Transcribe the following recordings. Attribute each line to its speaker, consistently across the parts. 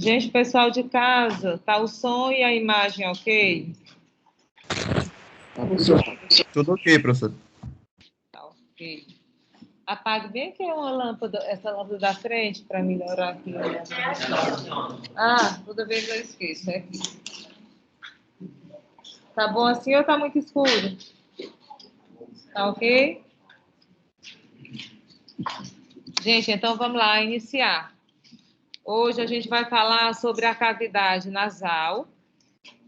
Speaker 1: Gente, pessoal de casa, tá o som e a imagem ok?
Speaker 2: Tudo ok, professor.
Speaker 1: Tá ok. Apague bem aqui uma lâmpada, essa lâmpada da frente, para melhorar aqui. Ah, toda vez eu esqueço, é aqui. Tá bom assim ou tá muito escuro? Tá ok? Gente, então vamos lá, iniciar. Hoje a gente vai falar sobre a cavidade nasal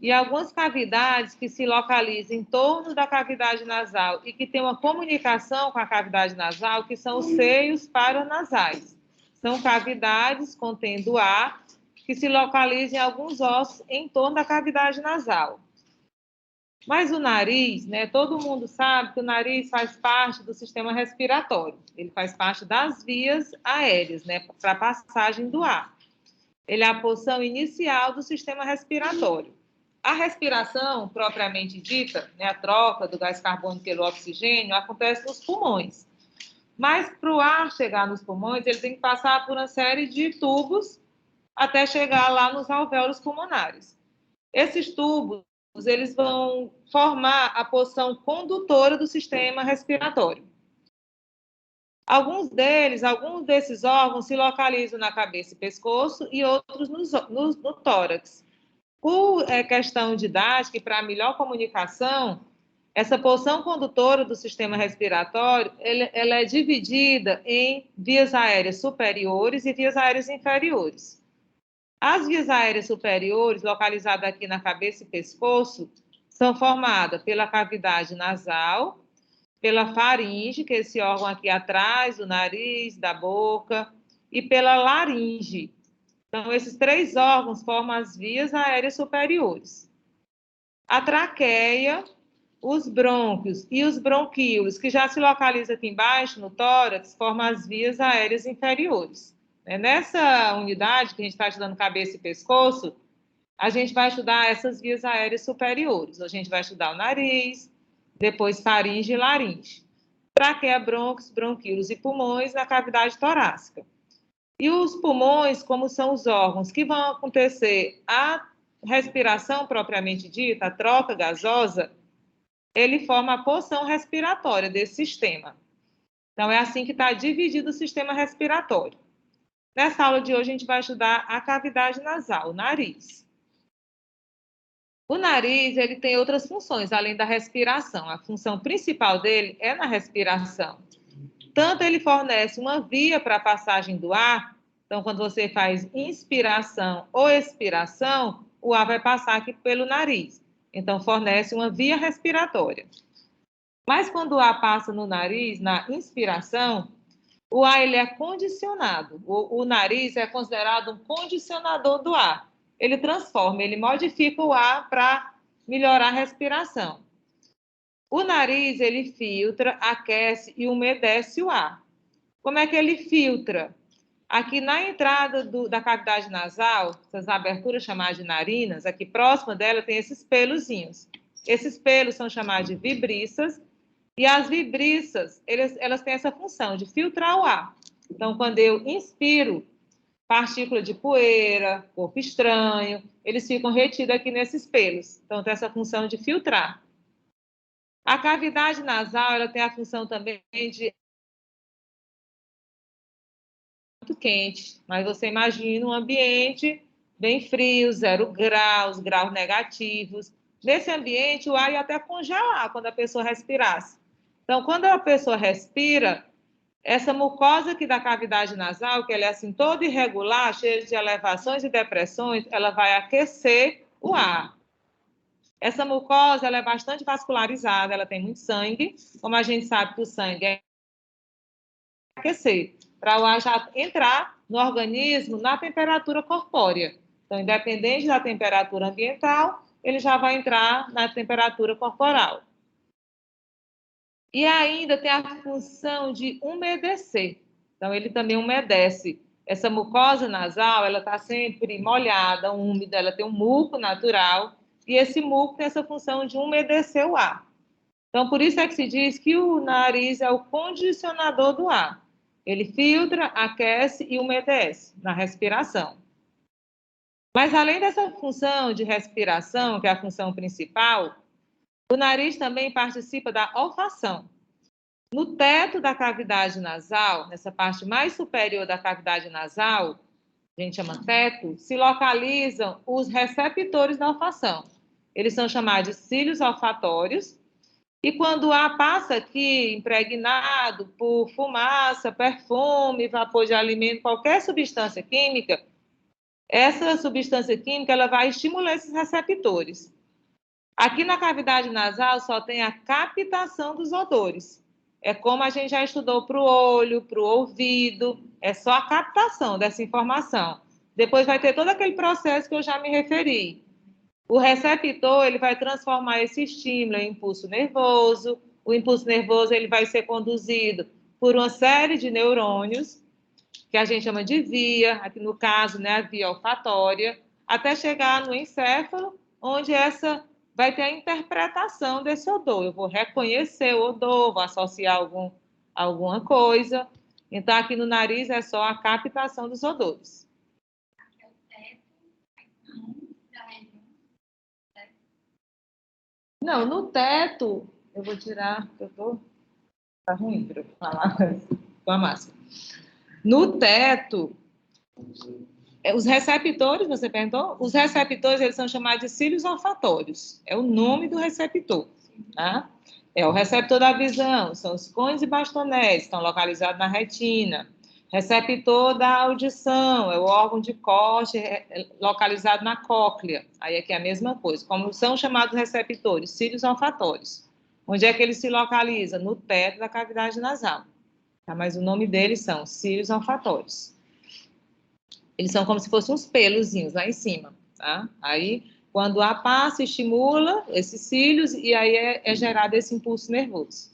Speaker 1: e algumas cavidades que se localizam em torno da cavidade nasal e que têm uma comunicação com a cavidade nasal, que são os seios paranasais. São cavidades contendo ar que se localizam em alguns ossos em torno da cavidade nasal. Mas o nariz, né, todo mundo sabe que o nariz faz parte do sistema respiratório. Ele faz parte das vias aéreas, né, para a passagem do ar. Ele é a porção inicial do sistema respiratório. A respiração, propriamente dita, né, a troca do gás carbônico pelo oxigênio, acontece nos pulmões. Mas para o ar chegar nos pulmões, ele tem que passar por uma série de tubos até chegar lá nos alvéolos pulmonares. Esses tubos, eles vão formar a porção condutora do sistema respiratório. Alguns desses órgãos se localizam na cabeça e pescoço e outros no tórax. Por questão didática e para melhor comunicação, essa porção condutora do sistema respiratório, ela é dividida em vias aéreas superiores e vias aéreas inferiores. As vias aéreas superiores, localizadas aqui na cabeça e pescoço, são formadas pela cavidade nasal, pela faringe, que é esse órgão aqui atrás do nariz, da boca, e pela laringe. Então, esses três órgãos formam as vias aéreas superiores. A traqueia, os brônquios e os bronquíolos, que já se localizam aqui embaixo, no tórax, formam as vias aéreas inferiores. Nessa unidade que a gente está estudando cabeça e pescoço, a gente vai estudar essas vias aéreas superiores. A gente vai estudar o nariz, depois faringe e laringe. Traqueia, brônquios, bronquíolos e pulmões na cavidade torácica. E os pulmões, como são os órgãos que vão acontecer a respiração propriamente dita, a troca gasosa, ele forma a porção respiratória desse sistema. Então, é assim que está dividido o sistema respiratório. Nessa aula de hoje, a gente vai estudar a cavidade nasal, o nariz. O nariz, ele tem outras funções, além da respiração. A função principal dele é na respiração. Tanto ele fornece uma via para a passagem do ar, então, quando você faz inspiração ou expiração, o ar vai passar aqui pelo nariz. Então, fornece uma via respiratória. Mas quando o ar passa no nariz, na inspiração, o ar ele é condicionado. O nariz é considerado um condicionador do ar. Ele transforma, ele modifica o ar para melhorar a respiração. O nariz, ele filtra, aquece e umedece o ar. Como é que ele filtra? Aqui na entrada da cavidade nasal, essas aberturas chamadas de narinas, aqui próxima dela tem esses pelozinhos. Esses pelos são chamados de vibriças, e as vibriças, elas têm essa função de filtrar o ar. Então, quando eu inspiro, partícula de poeira, corpo estranho, eles ficam retidos aqui nesses pelos. Então, tem essa função de filtrar. A cavidade nasal, ela tem a função também de muito quente, mas você imagina um ambiente bem frio, 0 graus, graus negativos. Nesse ambiente, o ar ia até congelar quando a pessoa respirasse. Então, quando a pessoa respira, essa mucosa aqui da cavidade nasal, que ela é assim toda irregular, cheia de elevações e depressões, ela vai aquecer o ar. Essa mucosa ela é bastante vascularizada, ela tem muito sangue. Como a gente sabe que o sangue é aquecer, para o ar já entrar no organismo na temperatura corpórea. Então, independente da temperatura ambiental, ele já vai entrar na temperatura corporal. E ainda tem a função de umedecer. Então, ele também umedece. Essa mucosa nasal, ela está sempre molhada, úmida, ela tem um muco natural, e esse muco tem essa função de umedecer o ar. Então, por isso é que se diz que o nariz é o condicionador do ar. Ele filtra, aquece e umedece na respiração. Mas, além dessa função de respiração, que é a função principal, o nariz também participa da olfação. No teto da cavidade nasal, nessa parte mais superior da cavidade nasal, a gente chama teto, se localizam os receptores da olfação. Eles são chamados de cílios olfatórios. E quando o ar passa aqui, impregnado por fumaça, perfume, vapor de alimento, qualquer substância química, essa substância química ela vai estimular esses receptores. Aqui na cavidade nasal só tem a captação dos odores. É como a gente já estudou para o olho, para o ouvido, é só a captação dessa informação. Depois vai ter todo aquele processo que eu já me referi. O receptor ele vai transformar esse estímulo em impulso nervoso. O impulso nervoso ele vai ser conduzido por uma série de neurônios, que a gente chama de via, aqui no caso, né, a via olfatória, até chegar no encéfalo, onde essa vai ter a interpretação desse odor. Eu vou reconhecer o odor, vou associar alguma coisa. Então, aqui no nariz é só a captação dos odores. Não, no teto, eu vou tirar, porque tá ruim para eu falar com a máscara. No teto, os receptores, você perguntou? Os receptores, eles são chamados de cílios olfatórios. É o nome do receptor, tá? É o receptor da visão, são os cones e bastonetes, estão localizados na retina. Receptor da audição, é o órgão de corte localizado na cóclea. Aí aqui é a mesma coisa. Como são chamados receptores? Cílios olfatórios. Onde é que eles se localizam? No teto da cavidade nasal. Tá? Mas o nome deles são cílios olfatórios. Eles são como se fossem uns pelozinhos lá em cima, tá? Aí, quando o ar passa, estimula esses cílios e aí é gerado esse impulso nervoso.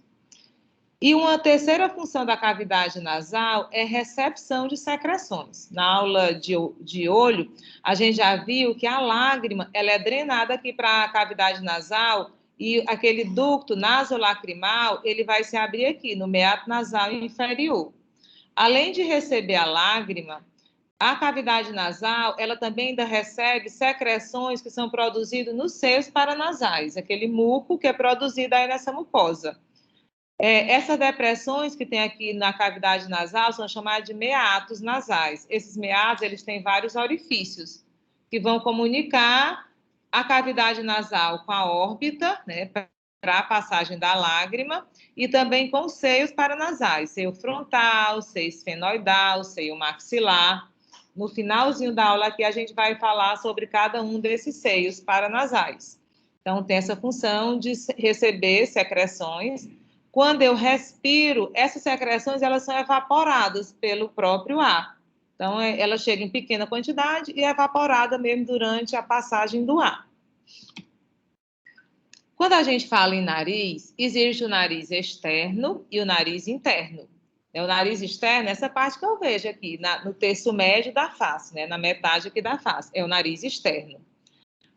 Speaker 1: E uma terceira função da cavidade nasal é recepção de secreções. Na aula de olho, a gente já viu que a lágrima ela é drenada aqui para a cavidade nasal e aquele ducto nasolacrimal ele vai se abrir aqui no meato nasal inferior. Além de receber a lágrima, a cavidade nasal ela também ainda recebe secreções que são produzidas nos seios paranasais, aquele muco que é produzido aí nessa mucosa. Essas depressões que tem aqui na cavidade nasal são chamadas de meatos nasais. Esses meatos, eles têm vários orifícios que vão comunicar a cavidade nasal com a órbita, né, para a passagem da lágrima, e também com os seios paranasais, seio frontal, seio esfenoidal, seio maxilar. No finalzinho da aula aqui, a gente vai falar sobre cada um desses seios paranasais. Então, tem essa função de receber secreções. Quando eu respiro, essas secreções elas são evaporadas pelo próprio ar. Então, ela chega em pequena quantidade e é evaporada mesmo durante a passagem do ar. Quando a gente fala em nariz, existe o nariz externo e o nariz interno. O nariz externo, essa parte que eu vejo aqui, no terço médio da face, né, na metade aqui da face, é o nariz externo.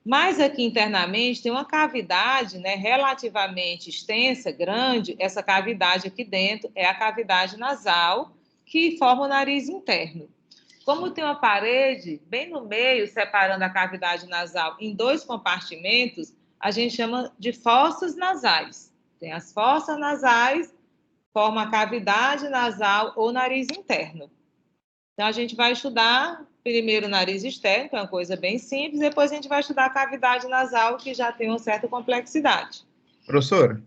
Speaker 1: Mas aqui internamente tem uma cavidade, né, relativamente extensa, grande. Essa cavidade aqui dentro é a cavidade nasal, que forma o nariz interno. Como tem uma parede bem no meio, separando a cavidade nasal em dois compartimentos, a gente chama de fossas nasais. Tem as fossas nasais, forma a cavidade nasal ou nariz interno. Então, a gente vai estudar primeiro o nariz externo, que é uma coisa bem simples, depois a gente vai estudar a cavidade nasal, que já tem uma certa complexidade.
Speaker 2: Professora?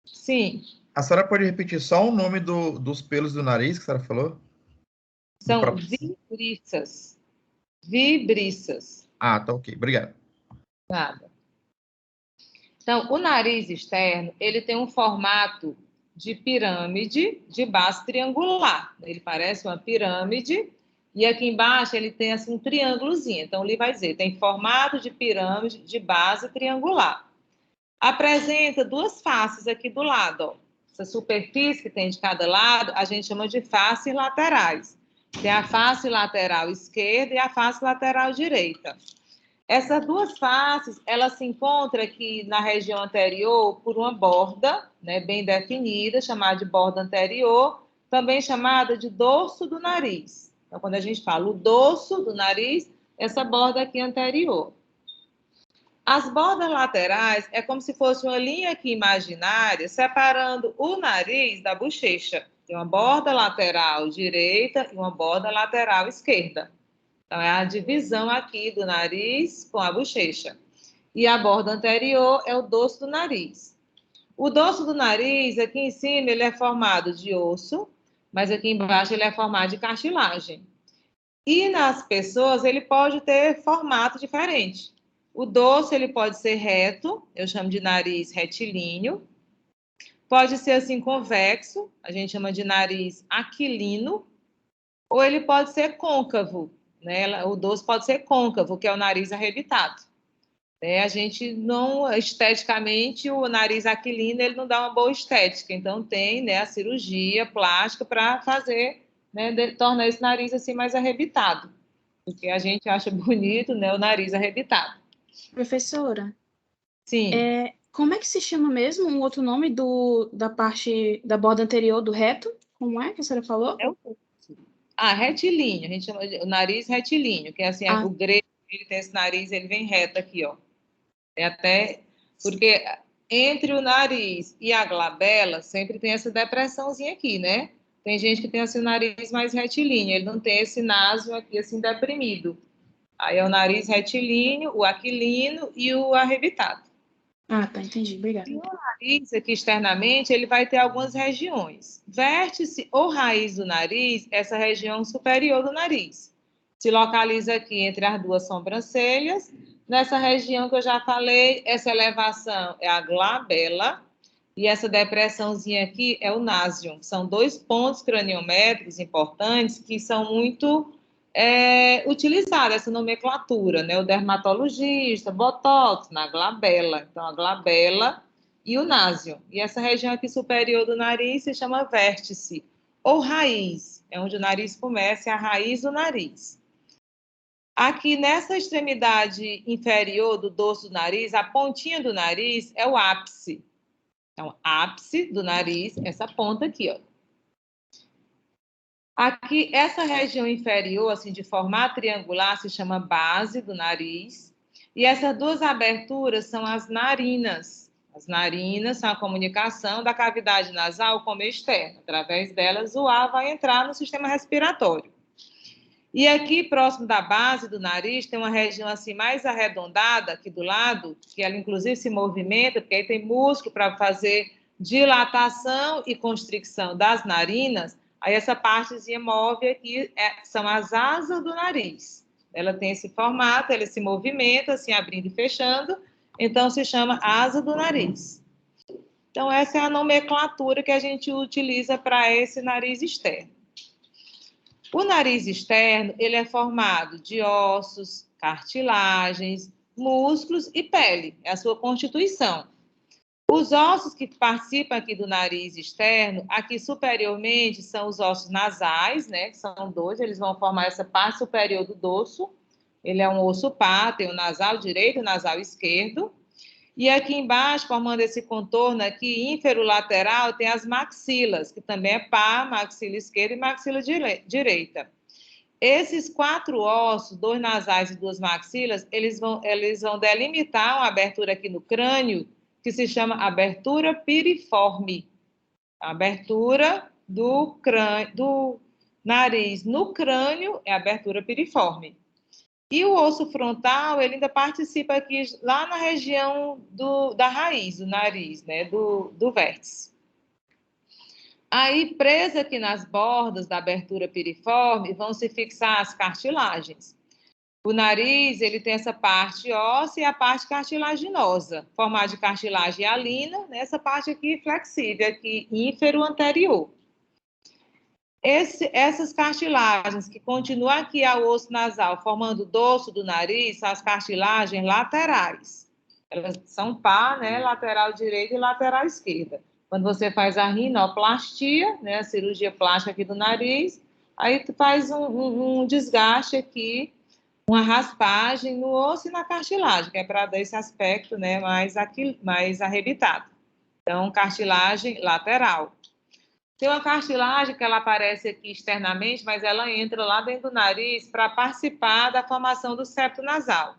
Speaker 1: Sim.
Speaker 2: A senhora pode repetir só o nome dos pelos do nariz que a senhora falou?
Speaker 1: São vibriças. Vibriças.
Speaker 2: Ah, tá ok. Obrigado.
Speaker 1: Nada. Então, o nariz externo, ele tem um formato de pirâmide de base triangular. Ele parece uma pirâmide e aqui embaixo ele tem assim um triângulozinho. Então, ele vai dizer, tem formato de pirâmide de base triangular. Apresenta duas faces aqui do lado, ó. essa superfície que tem de cada lado, a gente chama de faces laterais. Tem a face lateral esquerda e a face lateral direita. Essas duas faces, elas se encontram aqui na região anterior por uma borda, né, bem definida, chamada de borda anterior, também chamada de dorso do nariz. Então, quando a gente fala o dorso do nariz, essa borda aqui anterior. As bordas laterais é como se fosse uma linha aqui imaginária separando o nariz da bochecha. Tem uma borda lateral direita e uma borda lateral esquerda. Então, é a divisão aqui do nariz com a bochecha. E a borda anterior é o dorso do nariz. O dorso do nariz, aqui em cima, ele é formado de osso, mas aqui embaixo ele é formado de cartilagem. E nas pessoas, ele pode ter formato diferente. O dorso, ele pode ser reto, eu chamo de nariz retilíneo. Pode ser assim convexo, a gente chama de nariz aquilino. Ou ele pode ser côncavo, né? O dorso pode ser côncavo, que é o nariz arrebitado. A gente não, esteticamente, o nariz aquilino, ele não dá uma boa estética. Então, tem, né, a cirurgia plástica para fazer, né, tornar esse nariz assim mais arrebitado. Porque a gente acha bonito, né, o nariz arrebitado.
Speaker 3: Professora,
Speaker 1: Sim.
Speaker 3: Como é que se chama mesmo o outro nome da parte da borda anterior do reto? Como é que a senhora falou?
Speaker 1: Retilíneo. A gente chama de o nariz retilíneo, que é assim, o grego, ele tem esse nariz, ele vem reto aqui, ó. É até porque entre o nariz e a glabela sempre tem essa depressãozinha aqui, né? Tem gente que tem assim o nariz mais retilíneo, ele não tem esse naso aqui assim deprimido. Aí é o nariz retilíneo, o aquilino e o arrebitado.
Speaker 3: Ah, tá, entendi, obrigada.
Speaker 1: E o nariz aqui externamente, ele vai ter algumas regiões. Vértice ou raiz do nariz, essa região superior do nariz. Se localiza aqui entre as duas sobrancelhas. Nessa região que eu já falei, essa elevação é a glabela e essa depressãozinha aqui é o násium. São dois pontos craniométricos importantes que são muito utilizados, essa nomenclatura, né? O dermatologista, botox na glabela. Então, a glabela e o násium. E essa região aqui superior do nariz se chama vértice ou raiz. É onde o nariz começa, é a raiz do nariz. Aqui nessa extremidade inferior do dorso do nariz, a pontinha do nariz é o ápice. Então, ápice do nariz, essa ponta aqui, ó. Aqui, essa região inferior, assim, de formato triangular, se chama base do nariz. E essas duas aberturas são as narinas. As narinas são a comunicação da cavidade nasal com o meio externo. Através delas, o ar vai entrar no sistema respiratório. E aqui, próximo da base do nariz, tem uma região assim mais arredondada aqui do lado, que ela inclusive se movimenta, porque aí tem músculo para fazer dilatação e constricção das narinas. Aí essa partezinha move aqui, são as asas do nariz. Ela tem esse formato, ela se movimenta, assim, abrindo e fechando, então se chama asa do nariz. Então, essa é a nomenclatura que a gente utiliza para esse nariz externo. O nariz externo, ele é formado de ossos, cartilagens, músculos e pele, é a sua constituição. Os ossos que participam aqui do nariz externo, aqui superiormente, são os ossos nasais, né, que são dois, eles vão formar essa parte superior do dorso. Ele é um osso pá, tem o nasal direito e o nasal esquerdo. E aqui embaixo, formando esse contorno aqui, inferolateral, tem as maxilas, que também é pá, maxila esquerda e maxila direita. Esses quatro ossos, dois nasais e duas maxilas, eles vão delimitar uma abertura aqui no crânio, que se chama abertura piriforme. A abertura do nariz no crânio é a abertura piriforme. E o osso frontal, ele ainda participa aqui, lá na região da raiz do nariz, né, do vértice. Aí, presa aqui nas bordas da abertura piriforme, vão se fixar as cartilagens. O nariz, ele tem essa parte óssea e a parte cartilaginosa, formada de cartilagem hialina, nessa parte aqui flexível, aqui ínfero anterior. Essas cartilagens que continuam aqui ao osso nasal, formando o dorso do nariz, são as cartilagens laterais. Elas são pá, né, lateral direita e lateral esquerda. Quando você faz a rinoplastia, né, a cirurgia plástica aqui do nariz, aí tu faz um desgaste aqui, uma raspagem no osso e na cartilagem, que é para dar esse aspecto, né, mais arrebitado. Então, cartilagem lateral. Tem uma cartilagem que ela aparece aqui externamente, mas ela entra lá dentro do nariz para participar da formação do septo nasal.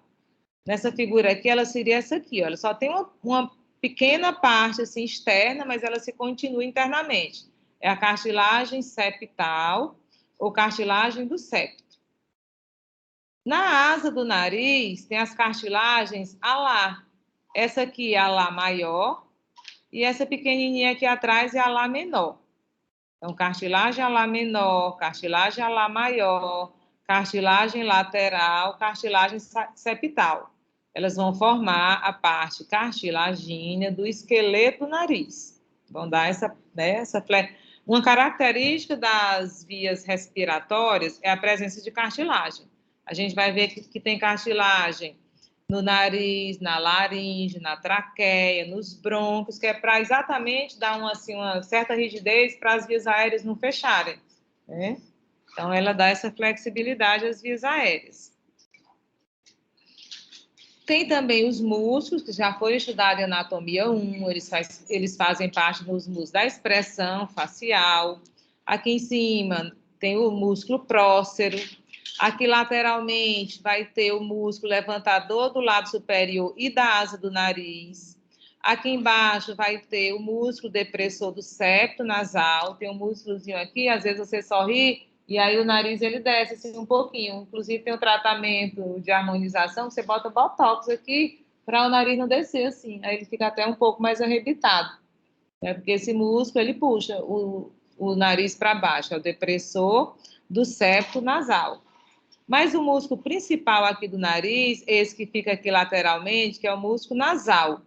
Speaker 1: Nessa figura aqui, ela seria essa aqui, ó. Ela só tem uma pequena parte assim externa, mas ela se continua internamente. É a cartilagem septal ou cartilagem do septo. Na asa do nariz, tem as cartilagens alar. Essa aqui é a alar maior e essa pequenininha aqui atrás é a alar menor. Então, cartilagem alar menor, cartilagem alar maior, cartilagem lateral, cartilagem septal. Elas vão formar a parte cartilagínea do esqueleto do nariz. Vão dar uma característica das vias respiratórias é a presença de cartilagem. A gente vai ver que tem cartilagem no nariz, na laringe, na traqueia, nos brônquios, que é para exatamente dar uma certa rigidez para as vias aéreas não fecharem, né? Então, ela dá essa flexibilidade às vias aéreas. Tem também os músculos, que já foi estudado em anatomia 1, eles fazem parte dos músculos da expressão facial. Aqui em cima tem o músculo prócero. Aqui lateralmente vai ter o músculo levantador do lado superior e da asa do nariz. Aqui embaixo vai ter o músculo depressor do septo nasal. Tem um músculozinho aqui, às vezes você sorri e aí o nariz ele desce assim um pouquinho. Inclusive tem um tratamento de harmonização, você bota botox aqui para o nariz não descer assim. Aí ele fica até um pouco mais arrebitado, né? Porque esse músculo ele puxa o nariz para baixo, é o depressor do septo nasal. Mas o músculo principal aqui do nariz, esse que fica aqui lateralmente, que é o músculo nasal.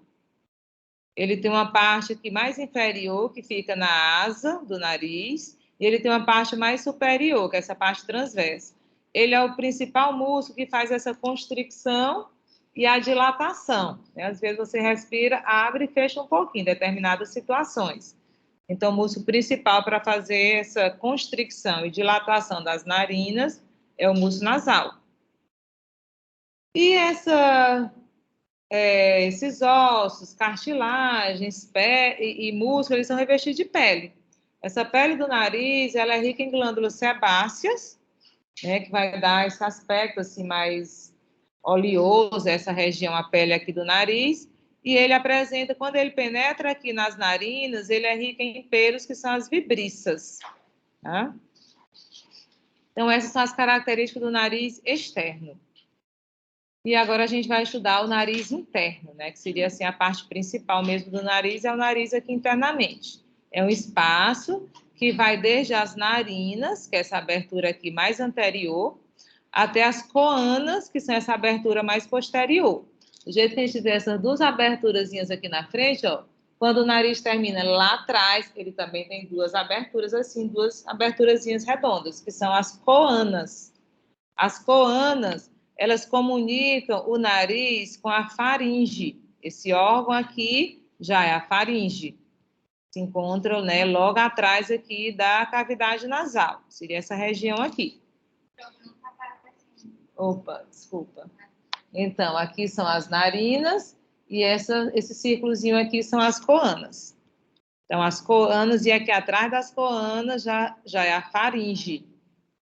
Speaker 1: Ele tem uma parte aqui mais inferior, que fica na asa do nariz, e ele tem uma parte mais superior, que é essa parte transversa. Ele é o principal músculo que faz essa constricção e a dilatação, né? Às vezes você respira, abre e fecha um pouquinho, em determinadas situações. Então, o músculo principal para fazer essa constricção e dilatação das narinas é o músculo nasal. E esses ossos, cartilagens, e músculos, eles são revestidos de pele. Essa pele do nariz, ela é rica em glândulas sebáceas, né, que vai dar esse aspecto assim mais oleoso, essa região, a pele aqui do nariz, e ele apresenta, quando ele penetra aqui nas narinas, ele é rico em pelos, que são as vibriças, tá? Então, essas são as características do nariz externo. E agora a gente vai estudar o nariz interno, né? Que seria assim a parte principal mesmo do nariz, é o nariz aqui internamente. É um espaço que vai desde as narinas, que é essa abertura aqui mais anterior, até as coanas, que são essa abertura mais posterior. Do jeito que a gente vê essas duas aberturazinhas aqui na frente, ó, quando o nariz termina lá atrás, ele também tem duas aberturas assim, duas aberturazinhas redondas, que são as coanas. As coanas, elas comunicam o nariz com a faringe. Esse órgão aqui já é a faringe. Se encontra, né, logo atrás aqui da cavidade nasal. Seria essa região aqui. Opa, desculpa. Então, aqui são as narinas e esse círculozinho aqui são as coanas. Então, as coanas, e aqui atrás das coanas já é a faringe.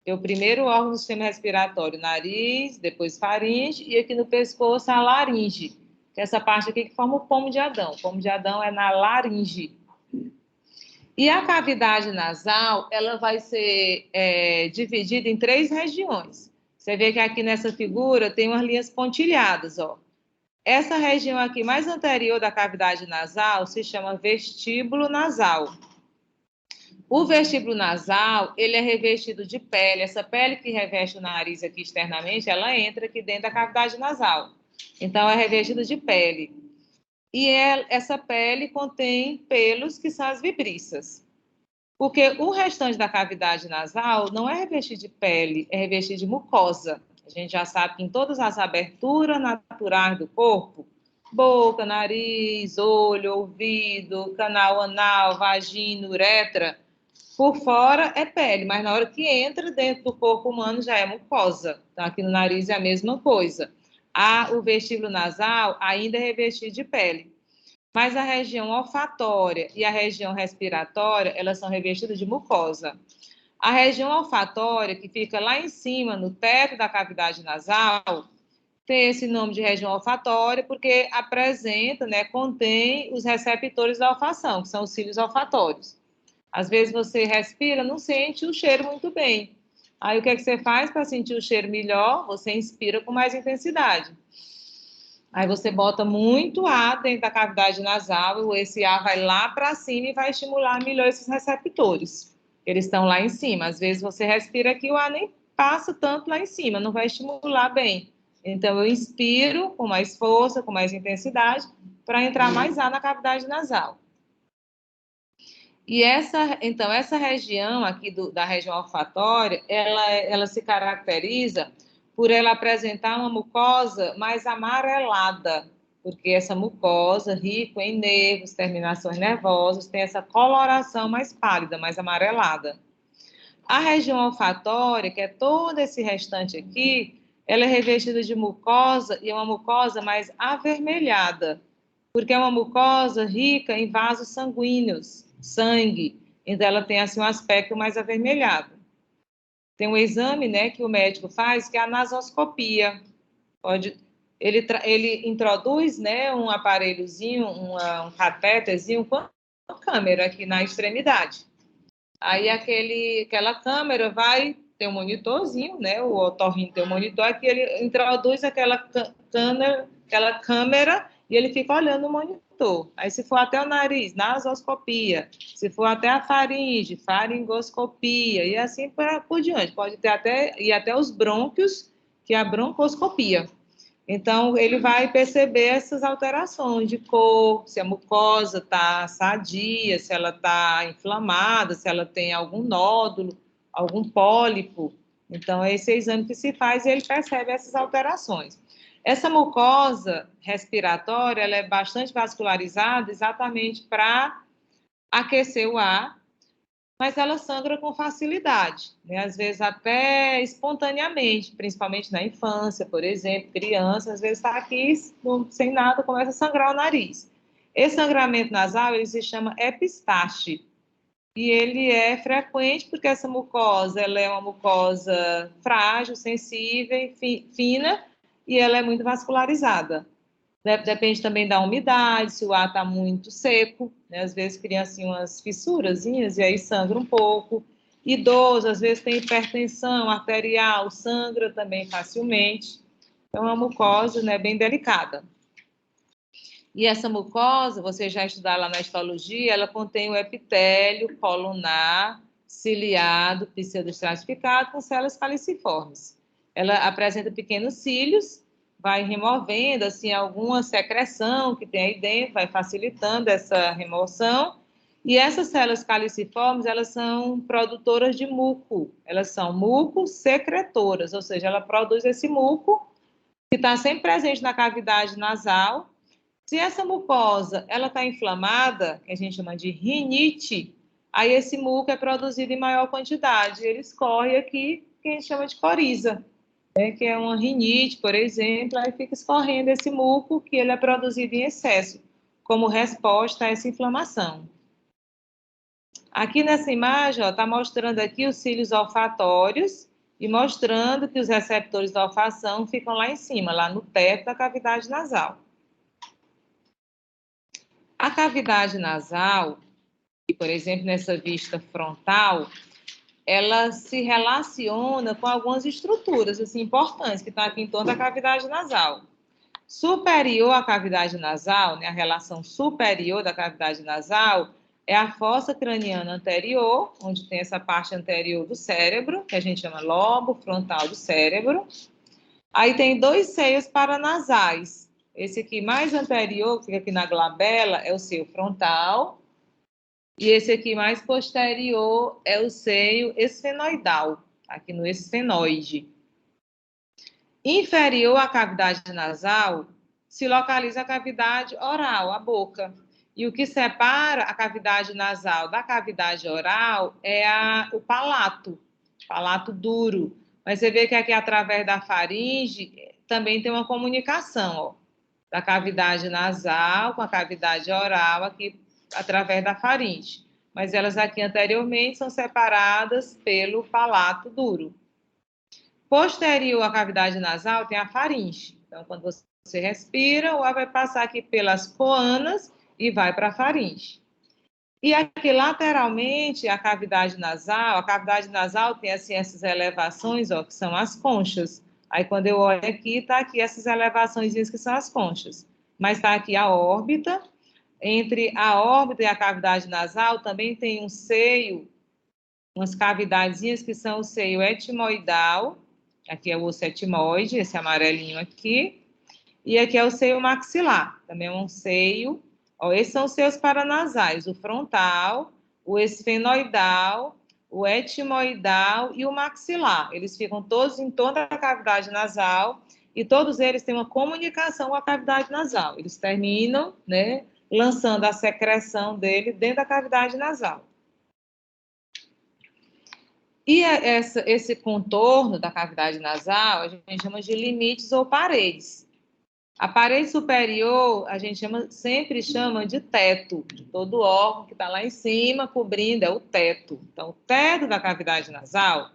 Speaker 1: É o primeiro órgão do sistema respiratório, nariz, depois faringe, e aqui no pescoço a laringe, que é essa parte aqui que forma o pomo de Adão. O pomo de Adão é na laringe. E a cavidade nasal, ela vai ser dividida em 3 regiões. Você vê que aqui nessa figura tem umas linhas pontilhadas, ó. Essa região aqui mais anterior da cavidade nasal se chama vestíbulo nasal. O vestíbulo nasal, ele é revestido de pele. Essa pele que reveste o nariz aqui externamente, ela entra aqui dentro da cavidade nasal. Então, é revestido de pele. E essa pele contém pelos, que são as vibriças. Porque o restante da cavidade nasal não é revestido de pele, é revestido de mucosa. A gente já sabe que em todas as aberturas naturais do corpo, boca, nariz, olho, ouvido, canal anal, vagina, uretra. Por fora é pele, mas na hora que entra dentro do corpo humano já é mucosa. Então, aqui no nariz é a mesma coisa. O vestíbulo nasal ainda é revestido de pele. Mas a região olfatória e a região respiratória, elas são revestidas de mucosa. A região olfatória, que fica lá em cima, no teto da cavidade nasal, tem esse nome de região olfatória porque apresenta, né, contém os receptores da olfação, que são os cílios olfatórios. Às vezes você respira, não sente o cheiro muito bem. Aí o que é que você faz para sentir o cheiro melhor? Você inspira com mais intensidade. Aí você bota muito ar dentro da cavidade nasal, e esse ar vai lá para cima e vai estimular melhor esses receptores. Eles estão lá em cima. Às vezes você respira aqui, o ar nem passa tanto lá em cima, não vai estimular bem. Então, eu inspiro com mais força, com mais intensidade, para entrar mais ar na cavidade nasal. E essa região aqui da região olfatória, ela se caracteriza por ela apresentar uma mucosa mais amarelada, porque essa mucosa, rica em nervos, terminações nervosas, tem essa coloração mais pálida, mais amarelada. A região olfatória, que é todo esse restante aqui, ela é revestida de mucosa e é uma mucosa mais avermelhada, porque é uma mucosa rica em vasos sanguíneos, sangue, então ela tem assim um aspecto mais avermelhado. Tem um exame, né, que o médico faz, que é a nasoscopia. Ele introduz, né, um aparelhozinho, um catéterzinho com uma câmera aqui na extremidade. Aí aquela câmera vai ter um monitorzinho, né? O otorrino tem um monitor, aqui ele introduz aquela câmera e ele fica olhando o monitor. Aí se for até o nariz, nasoscopia. Se for até a faringe, faringoscopia. E assim por diante. Pode ir até os brônquios, que é a broncoscopia. Então, ele vai perceber essas alterações de cor, se a mucosa está sadia, se ela está inflamada, se ela tem algum nódulo, algum pólipo. Então, esse é o exame que se faz e ele percebe essas alterações. Essa mucosa respiratória, ela é bastante vascularizada exatamente para aquecer o ar, mas ela sangra com facilidade, né? Às vezes até espontaneamente, principalmente na infância, por exemplo, criança, às vezes está aqui sem nada, começa a sangrar o nariz. Esse sangramento nasal, ele se chama epistaxe, e ele é frequente porque essa mucosa, ela é uma mucosa frágil, sensível, fina, e ela é muito vascularizada. Depende também da umidade, se o ar está muito seco, né? Às vezes cria assim, umas fissurazinhas e aí sangra um pouco. Idoso, às vezes tem hipertensão arterial, sangra também facilmente. Então, é uma mucosa, né, bem delicada. E essa mucosa, você já estudar lá na histologia, ela contém o epitélio colunar, ciliado, pseudoestratificado, com células caliciformes. Ela apresenta pequenos cílios, vai removendo assim alguma secreção que tem aí dentro, vai facilitando essa remoção. E essas células caliciformes, elas são produtoras de muco. Elas são mucosecretoras, ou seja, ela produz esse muco que está sempre presente na cavidade nasal. Se essa mucosa ela está inflamada, que a gente chama de rinite, aí esse muco é produzido em maior quantidade. Ele escorre aqui, que a gente chama de coriza, que é uma rinite, por exemplo, aí fica escorrendo esse muco que ele é produzido em excesso, como resposta a essa inflamação. Aqui nessa imagem, está mostrando aqui os cílios olfatórios e mostrando que os receptores da olfação ficam lá em cima, lá no teto da cavidade nasal. A cavidade nasal, por exemplo, nessa vista frontal, ela se relaciona com algumas estruturas assim, importantes que estão aqui em torno da cavidade nasal. Superior à cavidade nasal, né, a relação superior da cavidade nasal é a fossa craniana anterior, onde tem essa parte anterior do cérebro, que a gente chama lobo frontal do cérebro. Aí tem dois seios paranasais. Esse aqui mais anterior, que fica aqui na glabela, é o seio frontal. E esse aqui mais posterior é o seio esfenoidal, aqui no esfenoide. Inferior à cavidade nasal se localiza a cavidade oral, a boca. E o que separa a cavidade nasal da cavidade oral é o palato duro. Mas você vê que aqui, através da faringe, também tem uma comunicação, ó, da cavidade nasal com a cavidade oral, aqui, através da faringe. Mas elas aqui anteriormente são separadas pelo palato duro. Posterior à cavidade nasal tem a faringe. Então, quando você respira, o ar vai passar aqui pelas coanas e vai para a faringe. E aqui lateralmente a cavidade nasal tem assim essas elevações, ó, que são as conchas. Aí quando eu olho aqui, tá aqui essas elevações que são as conchas. Mas tá aqui a órbita. Entre a órbita e a cavidade nasal também tem um seio, umas cavidadezinhas que são o seio etimoidal. Aqui é o osso etimoide, esse amarelinho aqui. E aqui é o seio maxilar, também é um seio. Ó, esses são os seios paranasais, o frontal, o esfenoidal, o etimoidal e o maxilar. Eles ficam todos em toda a cavidade nasal e todos eles têm uma comunicação com a cavidade nasal. Eles terminam, né, lançando a secreção dele dentro da cavidade nasal. E esse contorno da cavidade nasal a gente chama de limites ou paredes. A parede superior, a gente sempre chama de teto, de todo órgão que está lá em cima, cobrindo, é o teto. Então, o teto da cavidade nasal,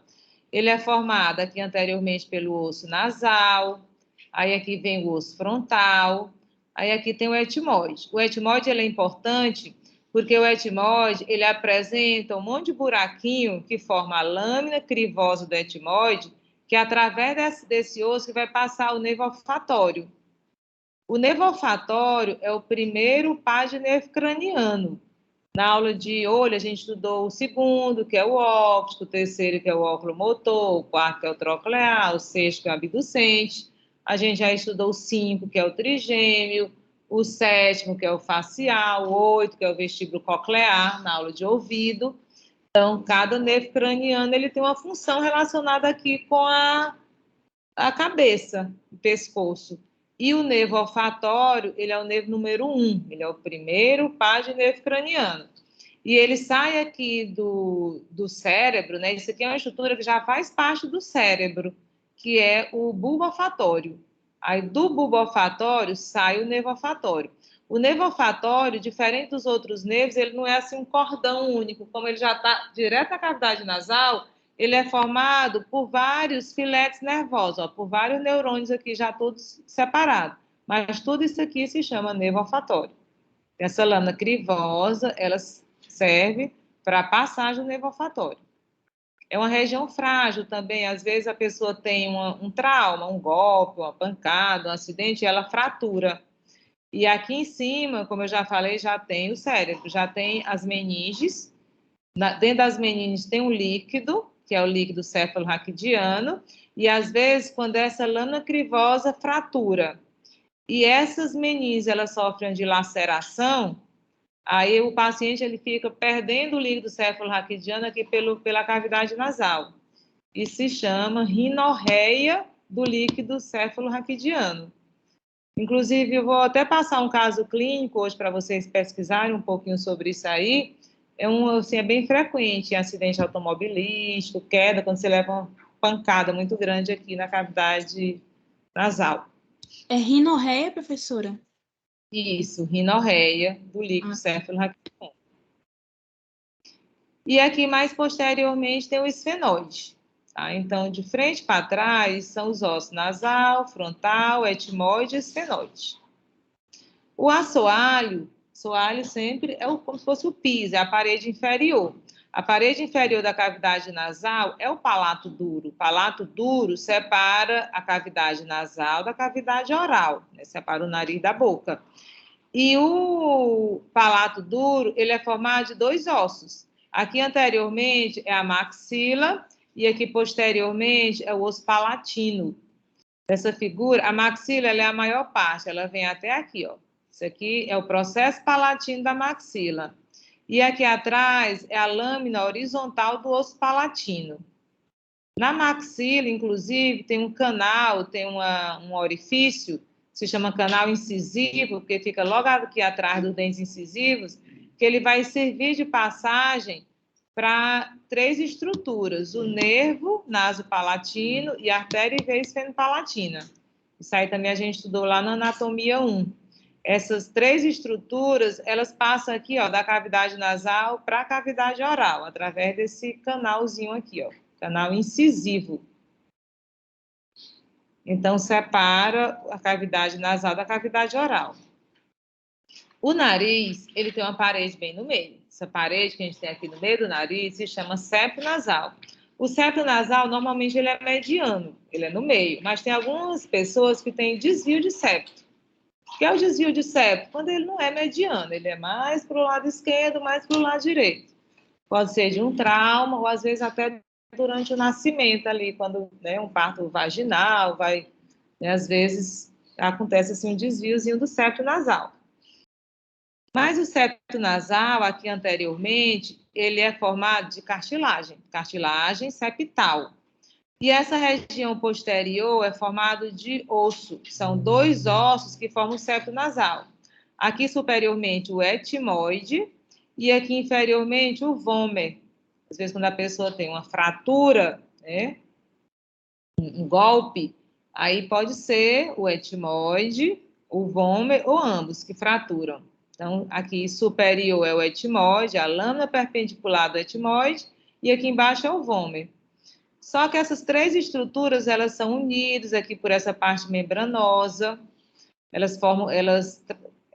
Speaker 1: ele é formado aqui anteriormente pelo osso nasal, aí aqui vem o osso frontal, aí aqui tem o etimoide. O etimoide, ele é importante porque o etimoide, ele apresenta um monte de buraquinho que forma a lâmina crivosa do etimoide, que é através desse osso que vai passar o nervo olfatório. O nervo olfatório é o primeiro par de nervo craniano. Na aula de olho, a gente estudou o segundo, que é o óptico, o terceiro, que é o oculomotor, o quarto, que é o troclear, o sexto, que é o abducente. A gente já estudou o 5, que é o trigêmeo, o 7º, que é o facial, o 8, que é o vestíbulo coclear, na aula de ouvido. Então, cada nervo craniano ele tem uma função relacionada aqui com a cabeça, o pescoço. E o nervo olfatório, ele é o nervo número 1, ele é o primeiro par de nervo craniano. E ele sai aqui do cérebro, né? Isso aqui é uma estrutura que já faz parte do cérebro, que é o bulbo olfatório. Aí do bulbo olfatório sai o nervo olfatório. O nervo olfatório, diferente dos outros nervos, ele não é assim um cordão único, como ele já está direto na cavidade nasal, ele é formado por vários filetes nervosos, ó, por vários neurônios aqui já todos separados. Mas tudo isso aqui se chama nervo olfatório. Essa lâmina crivosa, ela serve para a passagem do nervo olfatório. É uma região frágil também. Às vezes a pessoa tem um trauma, um golpe, uma pancada, um acidente, e ela fratura. E aqui em cima, como eu já falei, já tem o cérebro, já tem as meninges. Dentro das meninges tem um líquido, que é o líquido céfalo-raquidiano, e às vezes, quando essa lâmina crivosa fratura, e essas meninges elas sofrem de laceração, aí o paciente ele fica perdendo o líquido céfalo-raquidiano aqui pela cavidade nasal. E se chama rinorreia do líquido céfalo-raquidiano. Inclusive, eu vou até passar um caso clínico hoje para vocês pesquisarem um pouquinho sobre isso aí. Assim, é bem frequente em acidente automobilístico, queda, quando você leva uma pancada muito grande aqui na cavidade nasal.
Speaker 3: É rinorreia, professora?
Speaker 1: Isso, rinorreia do líquido céfalo-raquidiano. E aqui, mais posteriormente, tem o esfenoide. Tá? Então, de frente para trás, são os ossos nasal, frontal, etimoide e esfenoide. O assoalho sempre é como se fosse o piso, é a parede inferior. A parede inferior da cavidade nasal é o palato duro. O palato duro separa a cavidade nasal da cavidade oral, né? Separa o nariz da boca. E o palato duro, ele é formado de 2 ossos. Aqui anteriormente é a maxila e aqui posteriormente é o osso palatino. Essa figura, a maxila ela é a maior parte, ela vem até aqui, ó. Isso aqui é o processo palatino da maxila. E aqui atrás é a lâmina horizontal do osso palatino. Na maxila, inclusive, tem um canal, tem um orifício se chama canal incisivo, porque fica logo aqui atrás dos dentes incisivos, que ele vai servir de passagem para 3 estruturas, o nervo nasopalatino e a artéria e veia esfenopalatina. Isso aí também a gente estudou lá na anatomia 1. Essas 3 estruturas, elas passam aqui, ó, da cavidade nasal para a cavidade oral, através desse canalzinho aqui, ó, canal incisivo. Então, separa a cavidade nasal da cavidade oral. O nariz, ele tem uma parede bem no meio. Essa parede que a gente tem aqui no meio do nariz se chama septo nasal. O septo nasal, normalmente, ele é mediano, ele é no meio. Mas tem algumas pessoas que têm desvio de septo. O que é o desvio de septo? Quando ele não é mediano, ele é mais para o lado esquerdo, mais para o lado direito. Pode ser de um trauma, ou às vezes até durante o nascimento ali, quando, né, um parto vaginal, vai, né, às vezes acontece assim um desviozinho do septo nasal. Mas o septo nasal, aqui anteriormente, ele é formado de cartilagem septal. E essa região posterior é formada de osso, são 2 ossos que formam o septo nasal. Aqui superiormente o etimoide e aqui inferiormente o vômer. Às vezes quando a pessoa tem uma fratura, né, um golpe, aí pode ser o etimoide, o vômer ou ambos que fraturam. Então, aqui superior é o etimoide, a lâmina perpendicular do etimoide, e aqui embaixo é o vômer. Só que essas 3 estruturas, elas são unidas aqui por essa parte membranosa, elas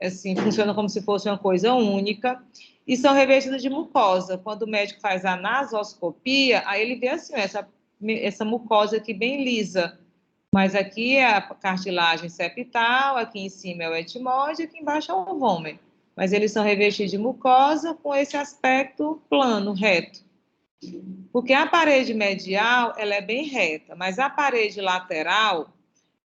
Speaker 1: assim, funcionam como se fosse uma coisa única, e são revestidas de mucosa. Quando o médico faz a nasoscopia, aí ele vê assim, essa mucosa aqui bem lisa, mas aqui é a cartilagem septal, aqui em cima é o etimoide, aqui embaixo é o vômer. Mas eles são revestidos de mucosa com esse aspecto plano, reto. Porque a parede medial, ela é bem reta, mas a parede lateral,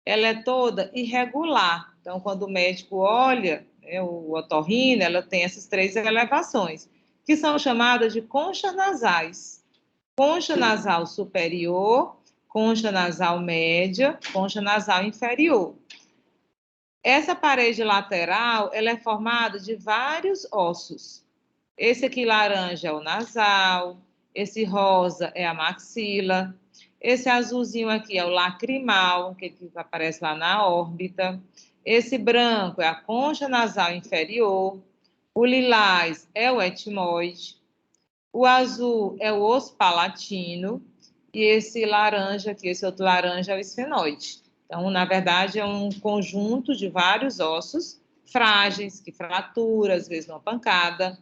Speaker 1: ela é toda irregular. Então, quando o médico olha, né, o otorrino, ela tem essas 3 elevações, que são chamadas de conchas nasais. Concha nasal superior, concha nasal média, concha nasal inferior. Essa parede lateral, ela é formada de vários ossos. Esse aqui laranja é o nasal, esse rosa é a maxila, esse azulzinho aqui é o lacrimal, que aparece lá na órbita, esse branco é a concha nasal inferior, o lilás é o etimoide, o azul é o osso palatino, e esse laranja aqui, esse outro laranja é o esfenoide. Então, na verdade, é um conjunto de vários ossos frágeis, que fraturam, às vezes, numa pancada.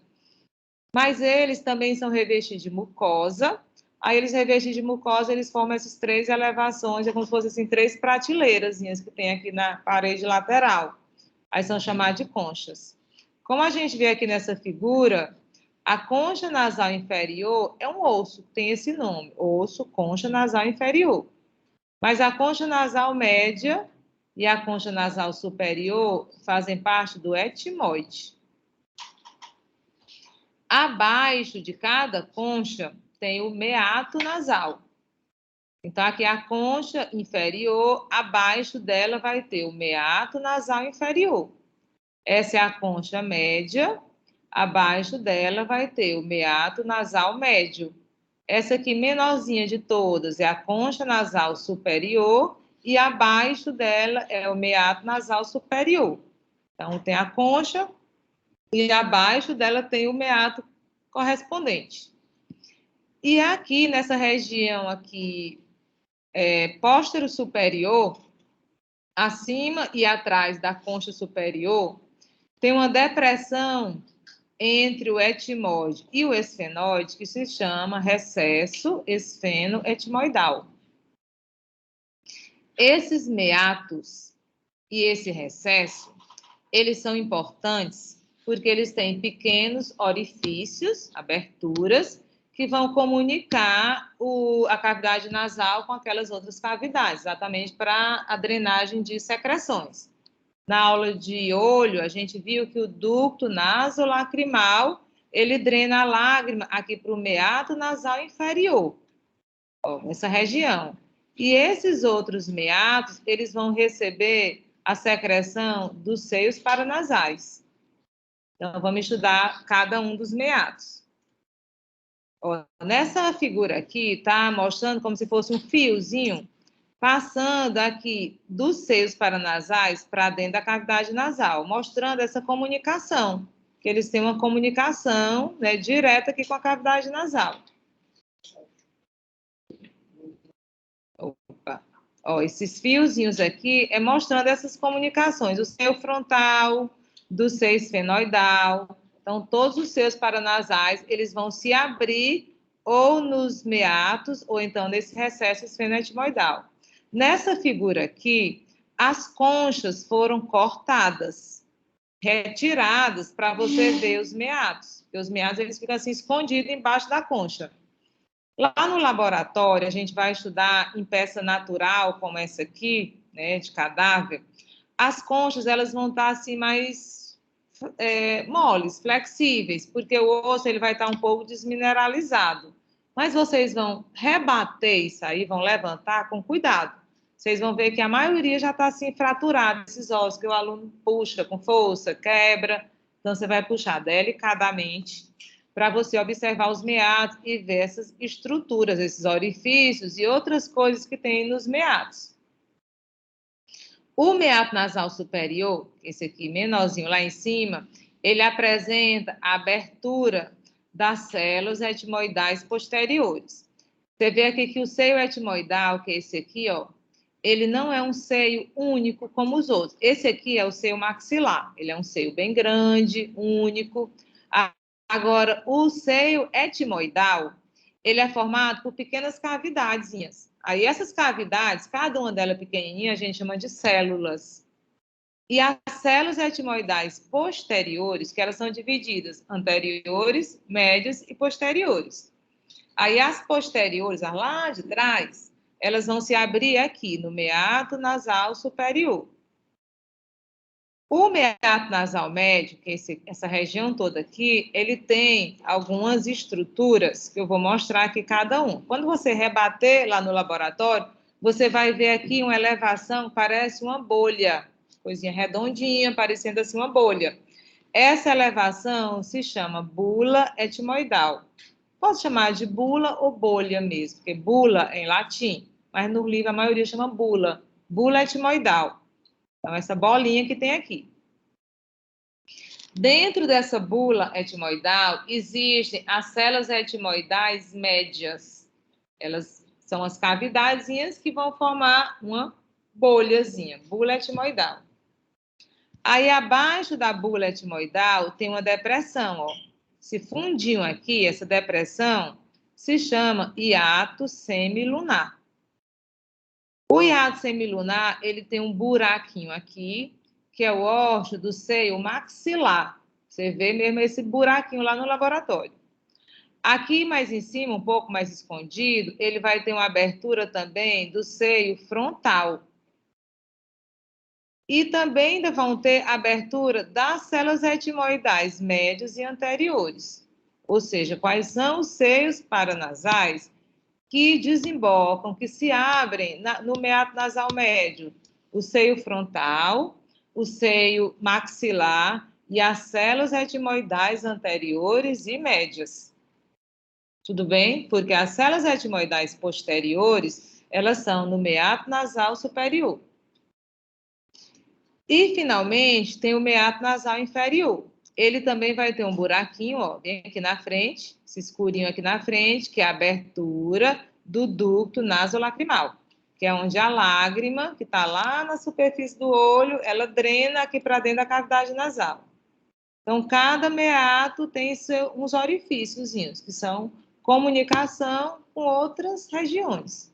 Speaker 1: Mas eles também são revestidos de mucosa. Aí, eles revestidos de mucosa, eles formam essas 3 elevações, é como se fossem assim, 3 prateleirazinhas que tem aqui na parede lateral. Aí são chamadas de conchas. Como a gente vê aqui nessa figura, a concha nasal inferior é um osso, tem esse nome, osso, concha nasal inferior. Mas a concha nasal média e a concha nasal superior fazem parte do etimoide. Abaixo de cada concha tem o meato nasal. Então, aqui a concha inferior, abaixo dela vai ter o meato nasal inferior. Essa é a concha média, abaixo dela vai ter o meato nasal médio. Essa aqui, menorzinha de todas, é a concha nasal superior e abaixo dela é o meato nasal superior. Então, tem a concha e abaixo dela tem o meato correspondente. E aqui, nessa região aqui, póstero superior, acima e atrás da concha superior, tem uma depressão entre o etimoide e o esfenoide, que se chama recesso esfeno-etimoidal. Esses meatos e esse recesso, eles são importantes porque eles têm pequenos orifícios, aberturas, que vão comunicar a cavidade nasal com aquelas outras cavidades, exatamente para a drenagem de secreções. Na aula de olho, a gente viu que o ducto nasolacrimal, ele drena a lágrima aqui para o meato nasal inferior, ó, essa região. E esses outros meatos, eles vão receber a secreção dos seios paranasais. Então, vamos estudar cada um dos meatos. Ó, nessa figura aqui, está mostrando como se fosse um fiozinho passando aqui dos seios paranasais para dentro da cavidade nasal, mostrando essa comunicação, que eles têm uma comunicação, né, direta aqui com a cavidade nasal. Opa. Ó, esses fiozinhos aqui é mostrando essas comunicações, o seio frontal, do seio esfenoidal. Então, todos os seios paranasais, eles vão se abrir ou nos meatos, ou então nesse recesso esfenoetimoidal. Nessa figura aqui, as conchas foram cortadas, retiradas, para você ver os meatos. Porque os meatos, eles ficam assim, escondidos embaixo da concha. Lá no laboratório, a gente vai estudar em peça natural, como essa aqui, né, de cadáver. As conchas, elas vão estar assim mais moles, flexíveis, porque o osso ele vai estar um pouco desmineralizado. Mas vocês vão rebater isso aí, vão levantar com cuidado. Vocês vão ver que a maioria já está assim fraturada, esses ossos que o aluno puxa com força, quebra. Então, você vai puxar delicadamente para você observar os meatos e ver essas estruturas, esses orifícios e outras coisas que tem nos meatos. O meato nasal superior, esse aqui menorzinho lá em cima, ele apresenta a abertura das células etimoidais posteriores. Você vê aqui que o seio etimoidal, que é esse aqui, ó, ele não é um seio único como os outros. Esse aqui é o seio maxilar, ele é um seio bem grande, único. Agora, o seio etimoidal, ele é formado por pequenas cavidadezinhas. Aí, essas cavidades, cada uma delas pequenininha, a gente chama de células. E as células etimoidais posteriores, que elas são divididas anteriores, médias e posteriores. Aí, as posteriores, as lá de trás, elas vão se abrir aqui, no meato nasal superior. O meato nasal médio, que é essa região toda aqui, ele tem algumas estruturas que eu vou mostrar aqui cada um. Quando você rebater lá no laboratório, você vai ver aqui uma elevação que parece uma bolha, coisinha redondinha, parecendo assim uma bolha. Essa elevação se chama bula etimoidal. Posso chamar de bula ou bolha mesmo, porque bula é em latim, mas no livro a maioria chama bula etimoidal. Então, essa bolinha que tem aqui. Dentro dessa bula etimoidal, existem as células etimoidais médias. Elas são as cavidadezinhas que vão formar uma bolhazinha, bula etimoidal. Aí, abaixo da bula etimoidal, tem uma depressão, ó. Se fundiam aqui, essa depressão se chama hiato semilunar. O hiato semilunar, ele tem um buraquinho aqui, que é o órgão do seio maxilar. Você vê mesmo esse buraquinho lá no laboratório. Aqui mais em cima, um pouco mais escondido, ele vai ter uma abertura também do seio frontal. E também ainda vão ter abertura das células etimoidais médias e anteriores. Ou seja, quais são os seios paranasais que desembocam, que se abrem no meato nasal médio? O seio frontal, o seio maxilar e as células etimoidais anteriores e médias. Tudo bem? Porque as células etimoidais posteriores, elas são no meato nasal superior. E, finalmente, tem o meato nasal inferior. Ele também vai ter um buraquinho, ó, bem aqui na frente, esse escurinho aqui na frente, que é a abertura do ducto nasolacrimal, que é onde a lágrima, que está lá na superfície do olho, ela drena aqui para dentro da cavidade nasal. Então, cada meato tem uns orifíciozinhos, que são comunicação com outras regiões.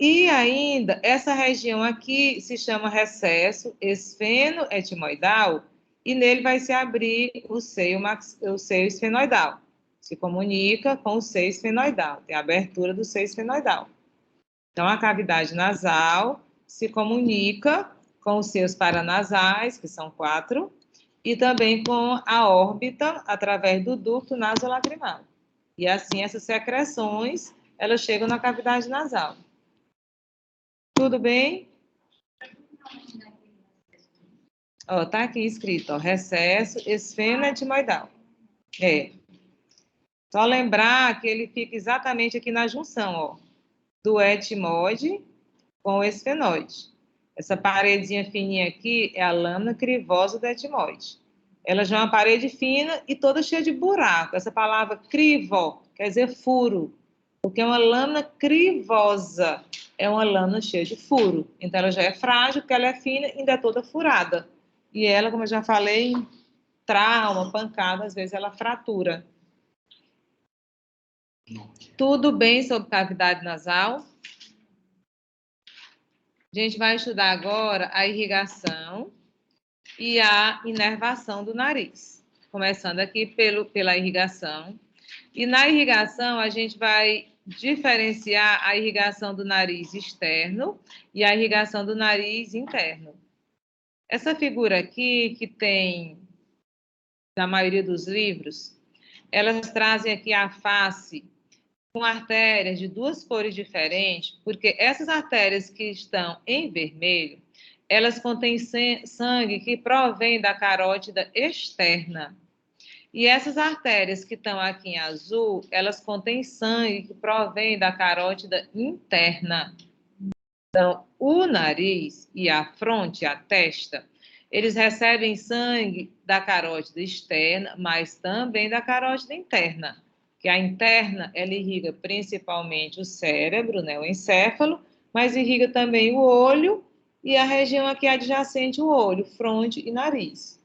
Speaker 1: E ainda, essa região aqui se chama recesso esfenoetimoidal, e nele vai se abrir o seio esfenoidal. Se comunica com o seio esfenoidal, tem a abertura do seio esfenoidal. Então, a cavidade nasal se comunica com os seios paranasais, que são 4, e também com a órbita através do ducto nasolacrimal. E assim, essas secreções, elas chegam na cavidade nasal. Tudo bem? Ó, tá aqui escrito, ó, recesso esfenoetimoidal. Só lembrar que ele fica exatamente aqui na junção, ó, do etimoide com o esfenoide. Essa paredinha fininha aqui é a lâmina crivosa do etimoide. Ela já é uma parede fina e toda cheia de buraco. Essa palavra crivo quer dizer furo, porque é uma lâmina crivosa, é uma lâmina cheia de furo. Então, ela já é frágil, porque ela é fina e ainda é toda furada. E ela, como eu já falei, trauma, pancada, às vezes ela fratura. Tudo bem sobre cavidade nasal? A gente vai estudar agora a irrigação e a inervação do nariz. Começando aqui pela irrigação. E na irrigação, a gente vai diferenciar a irrigação do nariz externo e a irrigação do nariz interno. Essa figura aqui, que tem na maioria dos livros, elas trazem aqui a face com artérias de duas cores diferentes, porque essas artérias que estão em vermelho, elas contêm sangue que provém da carótida externa. E essas artérias que estão aqui em azul, elas contêm sangue que provém da carótida interna. Então, o nariz e a fronte, a testa, eles recebem sangue da carótida externa, mas também da carótida interna. Que a interna, ela irriga principalmente o cérebro, né, o encéfalo, mas irriga também o olho e a região aqui adjacente ao olho, fronte e nariz.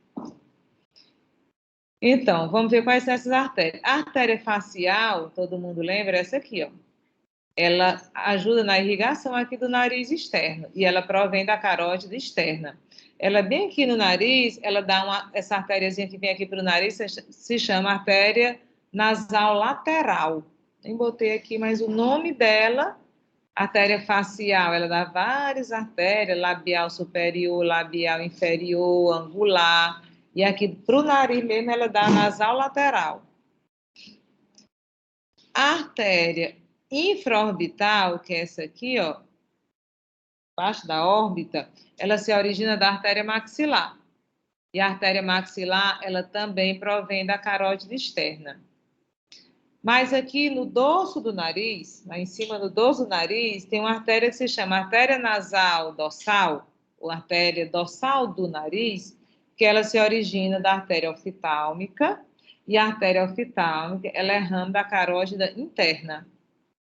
Speaker 1: Então, vamos ver quais são essas artérias. A artéria facial, todo mundo lembra, essa aqui, ó. Ela ajuda na irrigação aqui do nariz externo e ela provém da carótida externa. Ela bem aqui no nariz, ela dá essa artériazinha que vem aqui para o nariz, se chama artéria nasal lateral. Nem botei aqui, mas o nome dela, artéria facial, ela dá várias artérias, labial superior, labial inferior, angular, e aqui para o nariz mesmo ela dá nasal lateral. A artéria infraorbital, que é essa aqui, ó, abaixo da órbita, ela se origina da artéria maxilar. E a artéria maxilar, ela também provém da carótida externa. Mas aqui no dorso do nariz, lá em cima do dorso do nariz, tem uma artéria que se chama artéria nasal dorsal, ou artéria dorsal do nariz, que ela se origina da artéria oftálmica, e a artéria oftálmica, ela é ramo da carótida interna.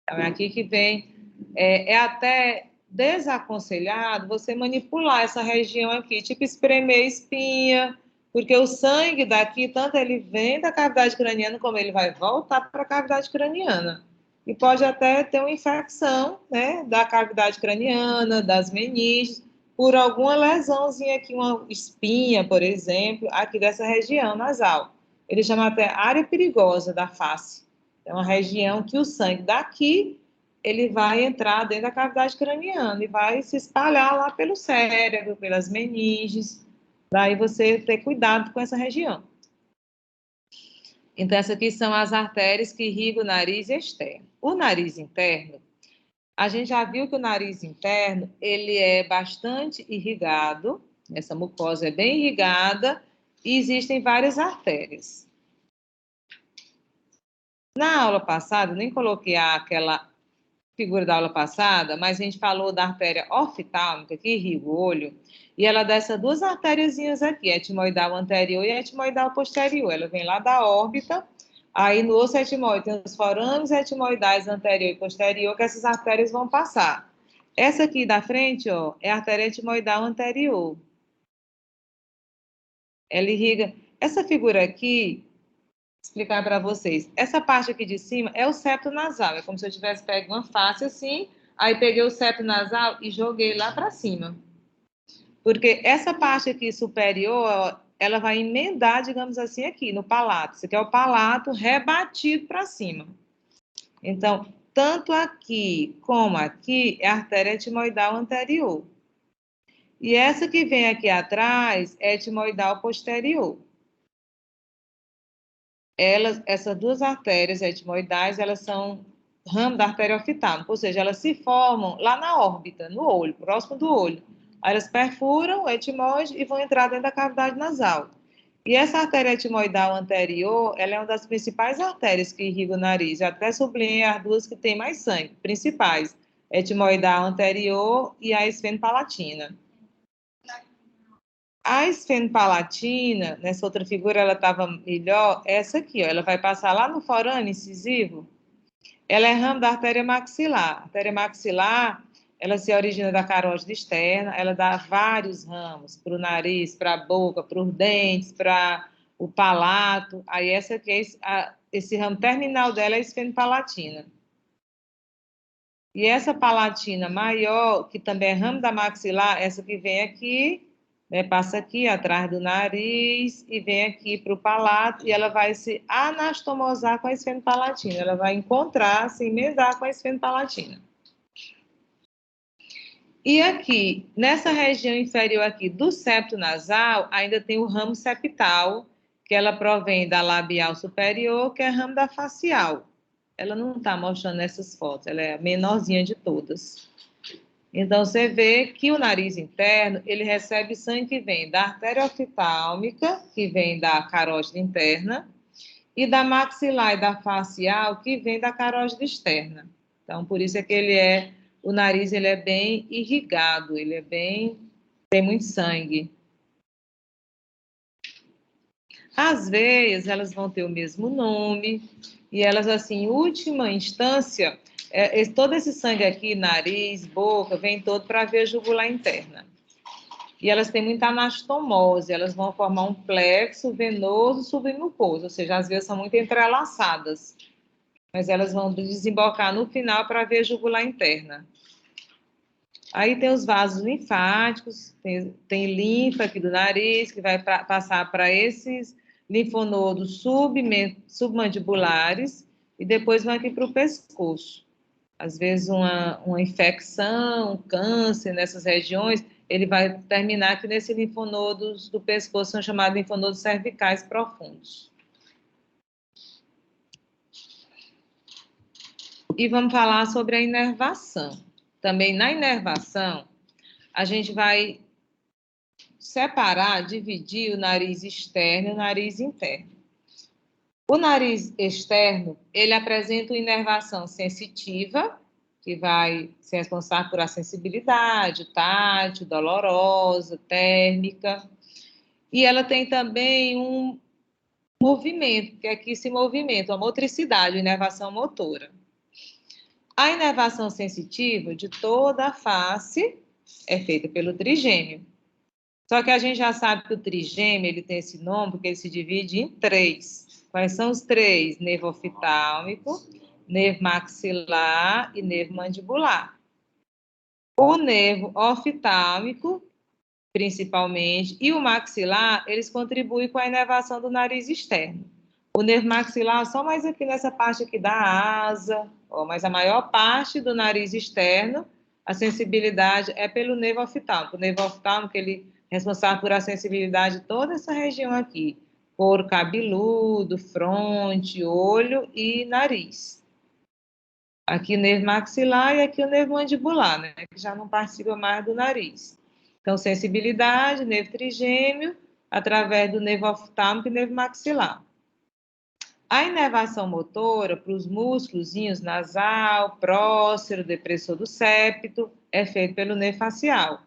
Speaker 1: Então, é aqui que vem, é até desaconselhado você manipular essa região aqui, tipo espremer espinha, porque o sangue daqui, tanto ele vem da cavidade craniana, como ele vai voltar para a cavidade craniana. E pode até ter uma infecção, né, da cavidade craniana, das meninges, por alguma lesãozinha aqui, uma espinha, por exemplo, aqui dessa região nasal. Ele chama até área perigosa da face. É uma região que o sangue daqui, ele vai entrar dentro da cavidade craniana e vai se espalhar lá pelo cérebro, pelas meninges. Daí você ter cuidado com essa região. Então, essas aqui são as artérias que irrigam o nariz externo. O nariz interno, a gente já viu que o nariz interno, ele é bastante irrigado, essa mucosa é bem irrigada, e existem várias artérias. Na aula passada, nem coloquei aquela figura da aula passada, mas a gente falou da artéria oftálmica, que irriga o olho, e ela dá essas duas artériazinhas aqui, etimoidal anterior e etimoidal posterior. Ela vem lá da órbita, aí no osso etimoide tem os forâmeos etimoidais anterior e posterior, que essas artérias vão passar. Essa aqui da frente, ó, é a artéria etimoidal anterior. Ela irriga. Essa figura aqui, explicar para vocês. Essa parte aqui de cima é o septo nasal. É como se eu tivesse pego uma face assim, aí peguei o septo nasal e joguei lá para cima. Porque essa parte aqui superior, ela vai emendar, digamos assim, aqui no palato. Isso aqui é o palato rebatido para cima. Então, tanto aqui como aqui é a artéria etimoidal anterior. E essa que vem aqui atrás é etimoidal posterior. Essas duas artérias etimoidais, elas são ramo da artéria oftálmica, ou seja, elas se formam lá na órbita, no olho, próximo do olho. Aí elas perfuram o etimoide e vão entrar dentro da cavidade nasal. E essa artéria etimoidal anterior, ela é uma das principais artérias que irrigam o nariz. Eu até sublinhei as duas que têm mais sangue, principais. Etimoidal anterior e a esfenopalatina. A esfenopalatina, nessa outra figura, ela estava melhor. Essa aqui, ó, ela vai passar lá no forâneo incisivo. Ela é ramo da artéria maxilar. A artéria maxilar, ela se origina da carótida externa, ela dá vários ramos, para o nariz, para a boca, para os dentes, para o palato. Aí essa aqui, esse ramo terminal dela é a esfenopalatina. E essa palatina maior, que também é ramo da maxilar, essa que vem aqui, né, passa aqui atrás do nariz e vem aqui para o palato, e ela vai se anastomosar com a esfenopalatina, ela vai encontrar, se emendar com a esfenopalatina. E aqui, nessa região inferior aqui do septo nasal, ainda tem o ramo septal, que ela provém da labial superior, que é ramo da facial. Ela não está mostrando nessas fotos, ela é a menorzinha de todas. Então, você vê que o nariz interno, ele recebe sangue que vem da artéria oftálmica, que vem da carótida interna, e da maxilar e da facial, que vem da carótida externa. Então, por isso é que o nariz, ele é bem irrigado, tem muito sangue. As veias, elas vão ter o mesmo nome, e elas, assim, em última instância, todo esse sangue aqui, nariz, boca, vem todo para a veia jugular interna. E elas têm muita anastomose, elas vão formar um plexo venoso submucoso, ou seja, as veias são muito entrelaçadas, mas elas vão desembocar no final para a veia jugular interna. Aí tem os vasos linfáticos, tem linfa aqui do nariz, que vai passar para esses linfonodos submandibulares e depois vão aqui para o pescoço. Às vezes uma infecção, um câncer nessas regiões, ele vai terminar aqui nesse linfonodos do pescoço, são chamados linfonodos cervicais profundos. E vamos falar sobre a inervação. Também na inervação, a gente vai separar, dividir o nariz externo e o nariz interno. O nariz externo, ele apresenta uma inervação sensitiva, que vai ser responsável por a sensibilidade, tátil, dolorosa, térmica. E ela tem também um movimento, que aqui esse movimento, a motricidade, a inervação motora. A inervação sensitiva de toda a face é feita pelo trigêmeo. Só que a gente já sabe que o trigêmeo, ele tem esse nome porque ele se divide em 3. Quais são os 3? Nervo oftálmico, nervo maxilar e nervo mandibular. O nervo oftálmico, principalmente, e o maxilar, eles contribuem com a inervação do nariz externo. O nervo maxilar só mais aqui nessa parte aqui da asa, mas a maior parte do nariz externo, a sensibilidade é pelo nervo oftálmico. O nervo oftálmico, ele é responsável por a sensibilidade de toda essa região aqui. Couro cabeludo, fronte, olho e nariz. Aqui o nervo maxilar e aqui o nervo mandibular, né? Que já não participa mais do nariz. Então, sensibilidade, nervo trigêmeo, através do nervo oftálmico e nervo maxilar. A inervação motora para os músculozinhos nasal, prócero, depressor do septo, é feito pelo nervo facial.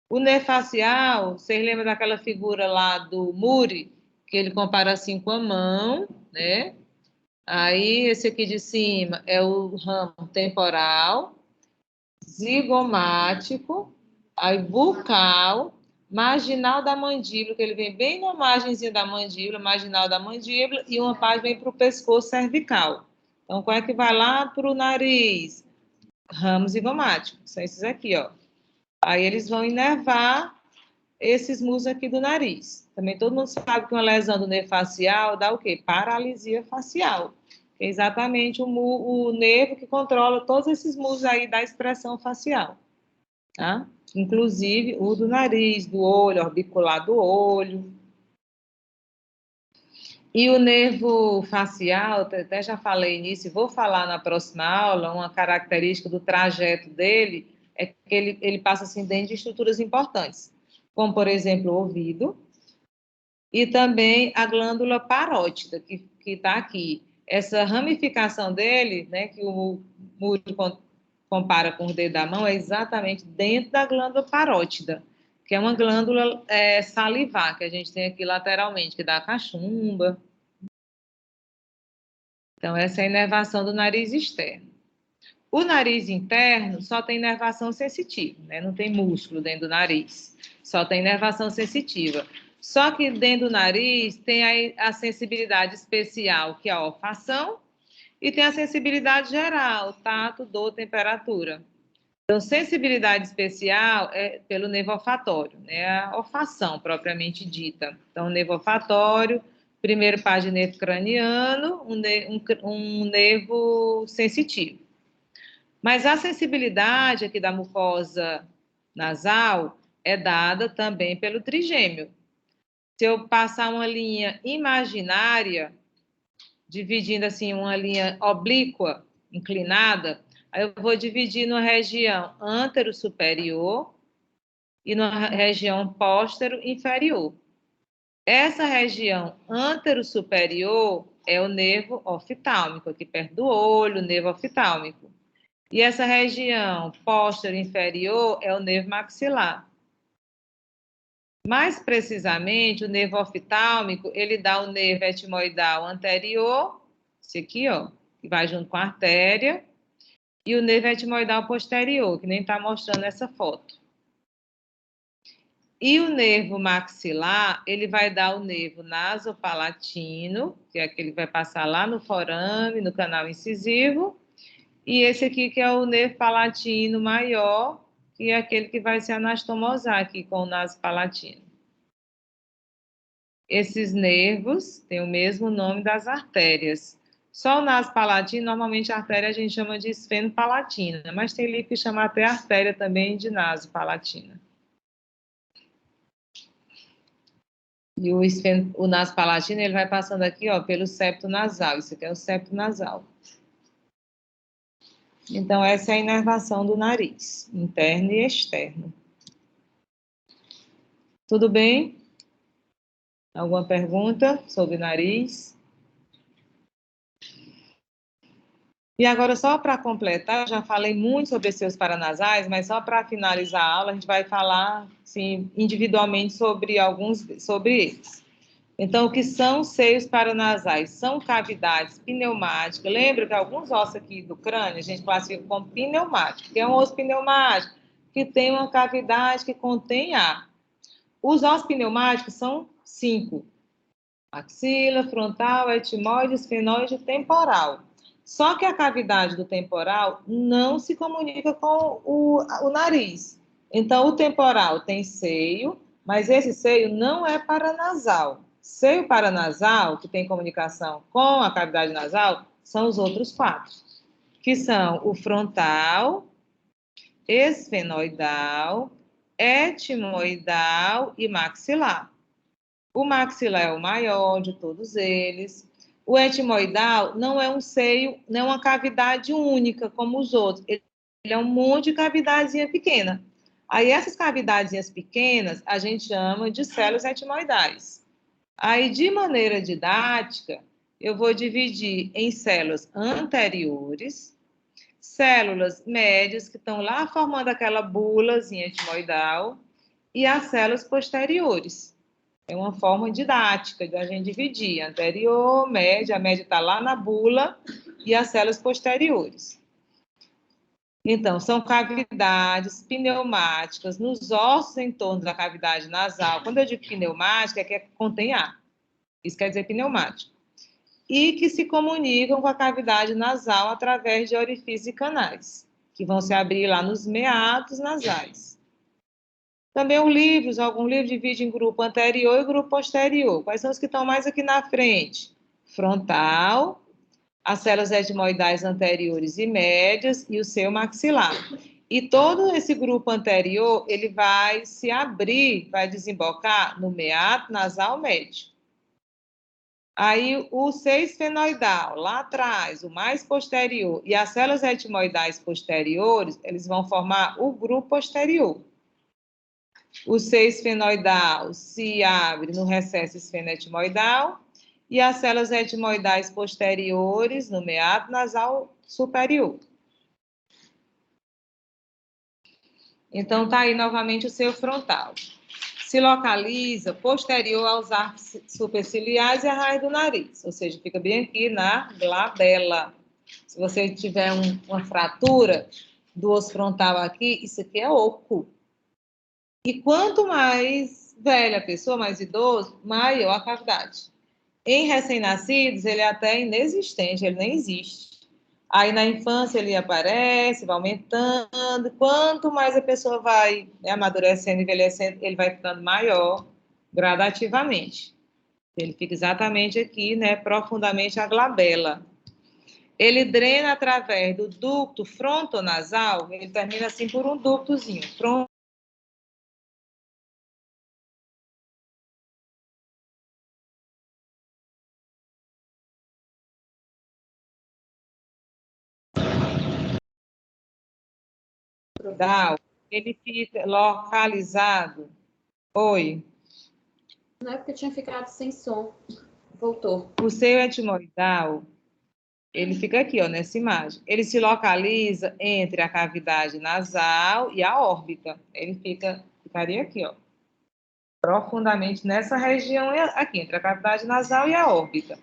Speaker 1: O nervo facial, vocês lembram daquela figura lá do Muri, que ele compara assim com a mão, né? Aí, esse aqui de cima é o ramo temporal, zigomático, aí bucal, marginal da mandíbula, que ele vem bem na margenzinha da mandíbula, marginal da mandíbula, e uma parte vem para o pescoço cervical. Então, qual é que vai lá para o nariz? Ramo zigomático, são esses aqui, ó. Aí eles vão inervar esses músculos aqui do nariz. Também todo mundo sabe que uma lesão do nervo facial dá o quê? Paralisia facial. Que é exatamente o nervo que controla todos esses músculos aí da expressão facial. Tá? Inclusive o do nariz, do olho, orbicular do olho. E o nervo facial, até já falei nisso, e vou falar na próxima aula, uma característica do trajeto dele é que ele passa assim dentro de estruturas importantes, como, por exemplo, o ouvido, e também a glândula parótida, que está aqui. Essa ramificação dele, né, que o Múrio compara com o dedo da mão, é exatamente dentro da glândula parótida, que é uma glândula salivar, que a gente tem aqui lateralmente, que dá a cachumba. Então, essa é a inervação do nariz externo. O nariz interno só tem inervação sensitiva, né? Não tem músculo dentro do nariz, só tem inervação sensitiva. Só que dentro do nariz tem a sensibilidade especial, que é a olfação, e tem a sensibilidade geral, tato, dor, temperatura. Então, sensibilidade especial é pelo nervo olfatório, né? A olfação propriamente dita. Então, nervo olfatório, primeiro par de nervo craniano, um nervo sensitivo. Mas a sensibilidade aqui da mucosa nasal é dada também pelo trigêmeo. Se eu passar uma linha imaginária, dividindo assim uma linha oblíqua, inclinada, aí eu vou dividir numa região antero-superior e numa região póstero-inferior. Essa região antero-superior é o nervo oftálmico, aqui perto do olho, o nervo oftálmico. E essa região póstero-inferior é o nervo maxilar. Mais precisamente, o nervo oftálmico, ele dá o nervo etimoidal anterior, esse aqui, ó, que vai junto com a artéria, e o nervo etimoidal posterior, que nem está mostrando essa foto. E o nervo maxilar, ele vai dar o nervo nasopalatino, que é aquele que vai passar lá no forame, no canal incisivo, e esse aqui que é o nervo palatino maior, que é aquele que vai se anastomosar aqui com o nasopalatino. Esses nervos têm o mesmo nome das artérias. Só o nasopalatino, normalmente a artéria a gente chama de esfenopalatina, mas tem livro que chama até artéria também de nasopalatina. E o nasopalatino, ele vai passando aqui, ó, pelo septo nasal. Isso aqui é o septo nasal. Então, essa é a inervação do nariz, interno e externo. Tudo bem? Alguma pergunta sobre nariz? E agora, só para completar, eu já falei muito sobre os seios paranasais, mas só para finalizar a aula, a gente vai falar assim, individualmente sobre eles. Então, o que são seios paranasais? São cavidades pneumáticas. Lembra que alguns ossos aqui do crânio a gente classifica como pneumático, que é um osso pneumático que tem uma cavidade que contém ar. Os ossos pneumáticos são 5. Axila, frontal, etimoide, esfenoide e temporal. Só que a cavidade do temporal não se comunica com o nariz. Então, o temporal tem seio, mas esse seio não é paranasal. Seio paranasal, que tem comunicação com a cavidade nasal, são os outros 4, que são o frontal, esfenoidal, etimoidal e maxilar. O maxilar é o maior de todos eles. O etimoidal não é um seio, não é uma cavidade única como os outros. Ele é um monte de cavidadezinha pequena. Aí essas cavidadezinhas pequenas a gente chama de células etimoidais. Aí, de maneira didática, eu vou dividir em células anteriores, células médias, que estão lá formando aquela bulazinha etimoidal, e as células posteriores. É uma forma didática de a gente dividir anterior, média, a média está lá na bula, e as células posteriores. Então, são cavidades pneumáticas nos ossos em torno da cavidade nasal. Quando eu digo pneumática, é que contém ar. Isso quer dizer pneumático. E que se comunicam com a cavidade nasal através de orifícios e canais, que vão se abrir lá nos meatos nasais. Também alguns livros dividem em grupo anterior e grupo posterior. Quais são os que estão mais aqui na frente? Frontal, as células etimoidais anteriores e médias e o seio maxilar. E todo esse grupo anterior, ele vai se abrir, vai desembocar no meato nasal médio. Aí, o 6-fenoidal, lá atrás, o mais posterior, e as células etimoidais posteriores, eles vão formar o grupo posterior. O 6-fenoidal se abre no recesso esfenoetimoidal, e as células etimoidais posteriores no meato nasal superior. Então, tá aí novamente o seu frontal. Se localiza posterior aos arcos superciliares e a raiz do nariz, ou seja, fica bem aqui na glabela. Se você tiver uma fratura do osso frontal aqui, isso aqui é oco. E quanto mais velha a pessoa, mais idoso, maior a cavidade. Em recém-nascidos, ele é até inexistente, ele nem existe. Aí na infância ele aparece, vai aumentando. Quanto mais a pessoa vai amadurecendo, envelhecendo, ele vai ficando maior gradativamente. Ele fica exatamente aqui, né, profundamente a glabela. Ele drena através do ducto frontonasal, ele termina assim por um ductozinho. Ele fica localizado. Oi.
Speaker 3: Não é porque tinha ficado sem som. Voltou.
Speaker 1: O seio etimoidal, ele fica aqui, ó, nessa imagem. Ele se localiza entre a cavidade nasal e a órbita. Ele ficaria aqui, ó, profundamente nessa região aqui, entre a cavidade nasal e a órbita.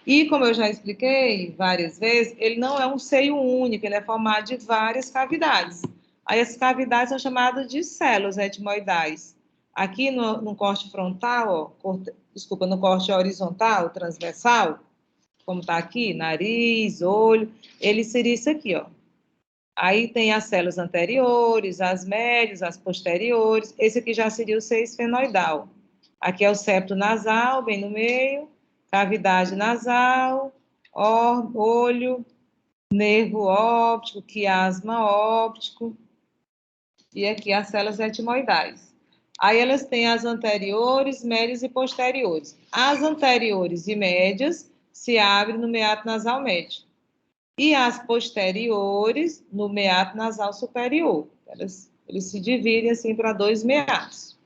Speaker 1: E, como eu já expliquei várias vezes, ele não é um seio único, ele é formado de várias cavidades. Aí, essas cavidades são chamadas de células etimoidais. Aqui no corte frontal, ó, no corte horizontal, transversal, como está aqui, nariz, olho, ele seria isso aqui, ó. Aí tem as células anteriores, as médias, as posteriores. Esse aqui já seria o 6-fenoidal. Aqui é o septo nasal, bem no meio, cavidade nasal, olho, nervo óptico, quiasma óptico, e aqui as células etimoidais. Aí elas têm as anteriores, médias e posteriores. As anteriores e médias se abrem no meato nasal médio. E as posteriores no meato nasal superior. Eles se dividem assim para dois meatos.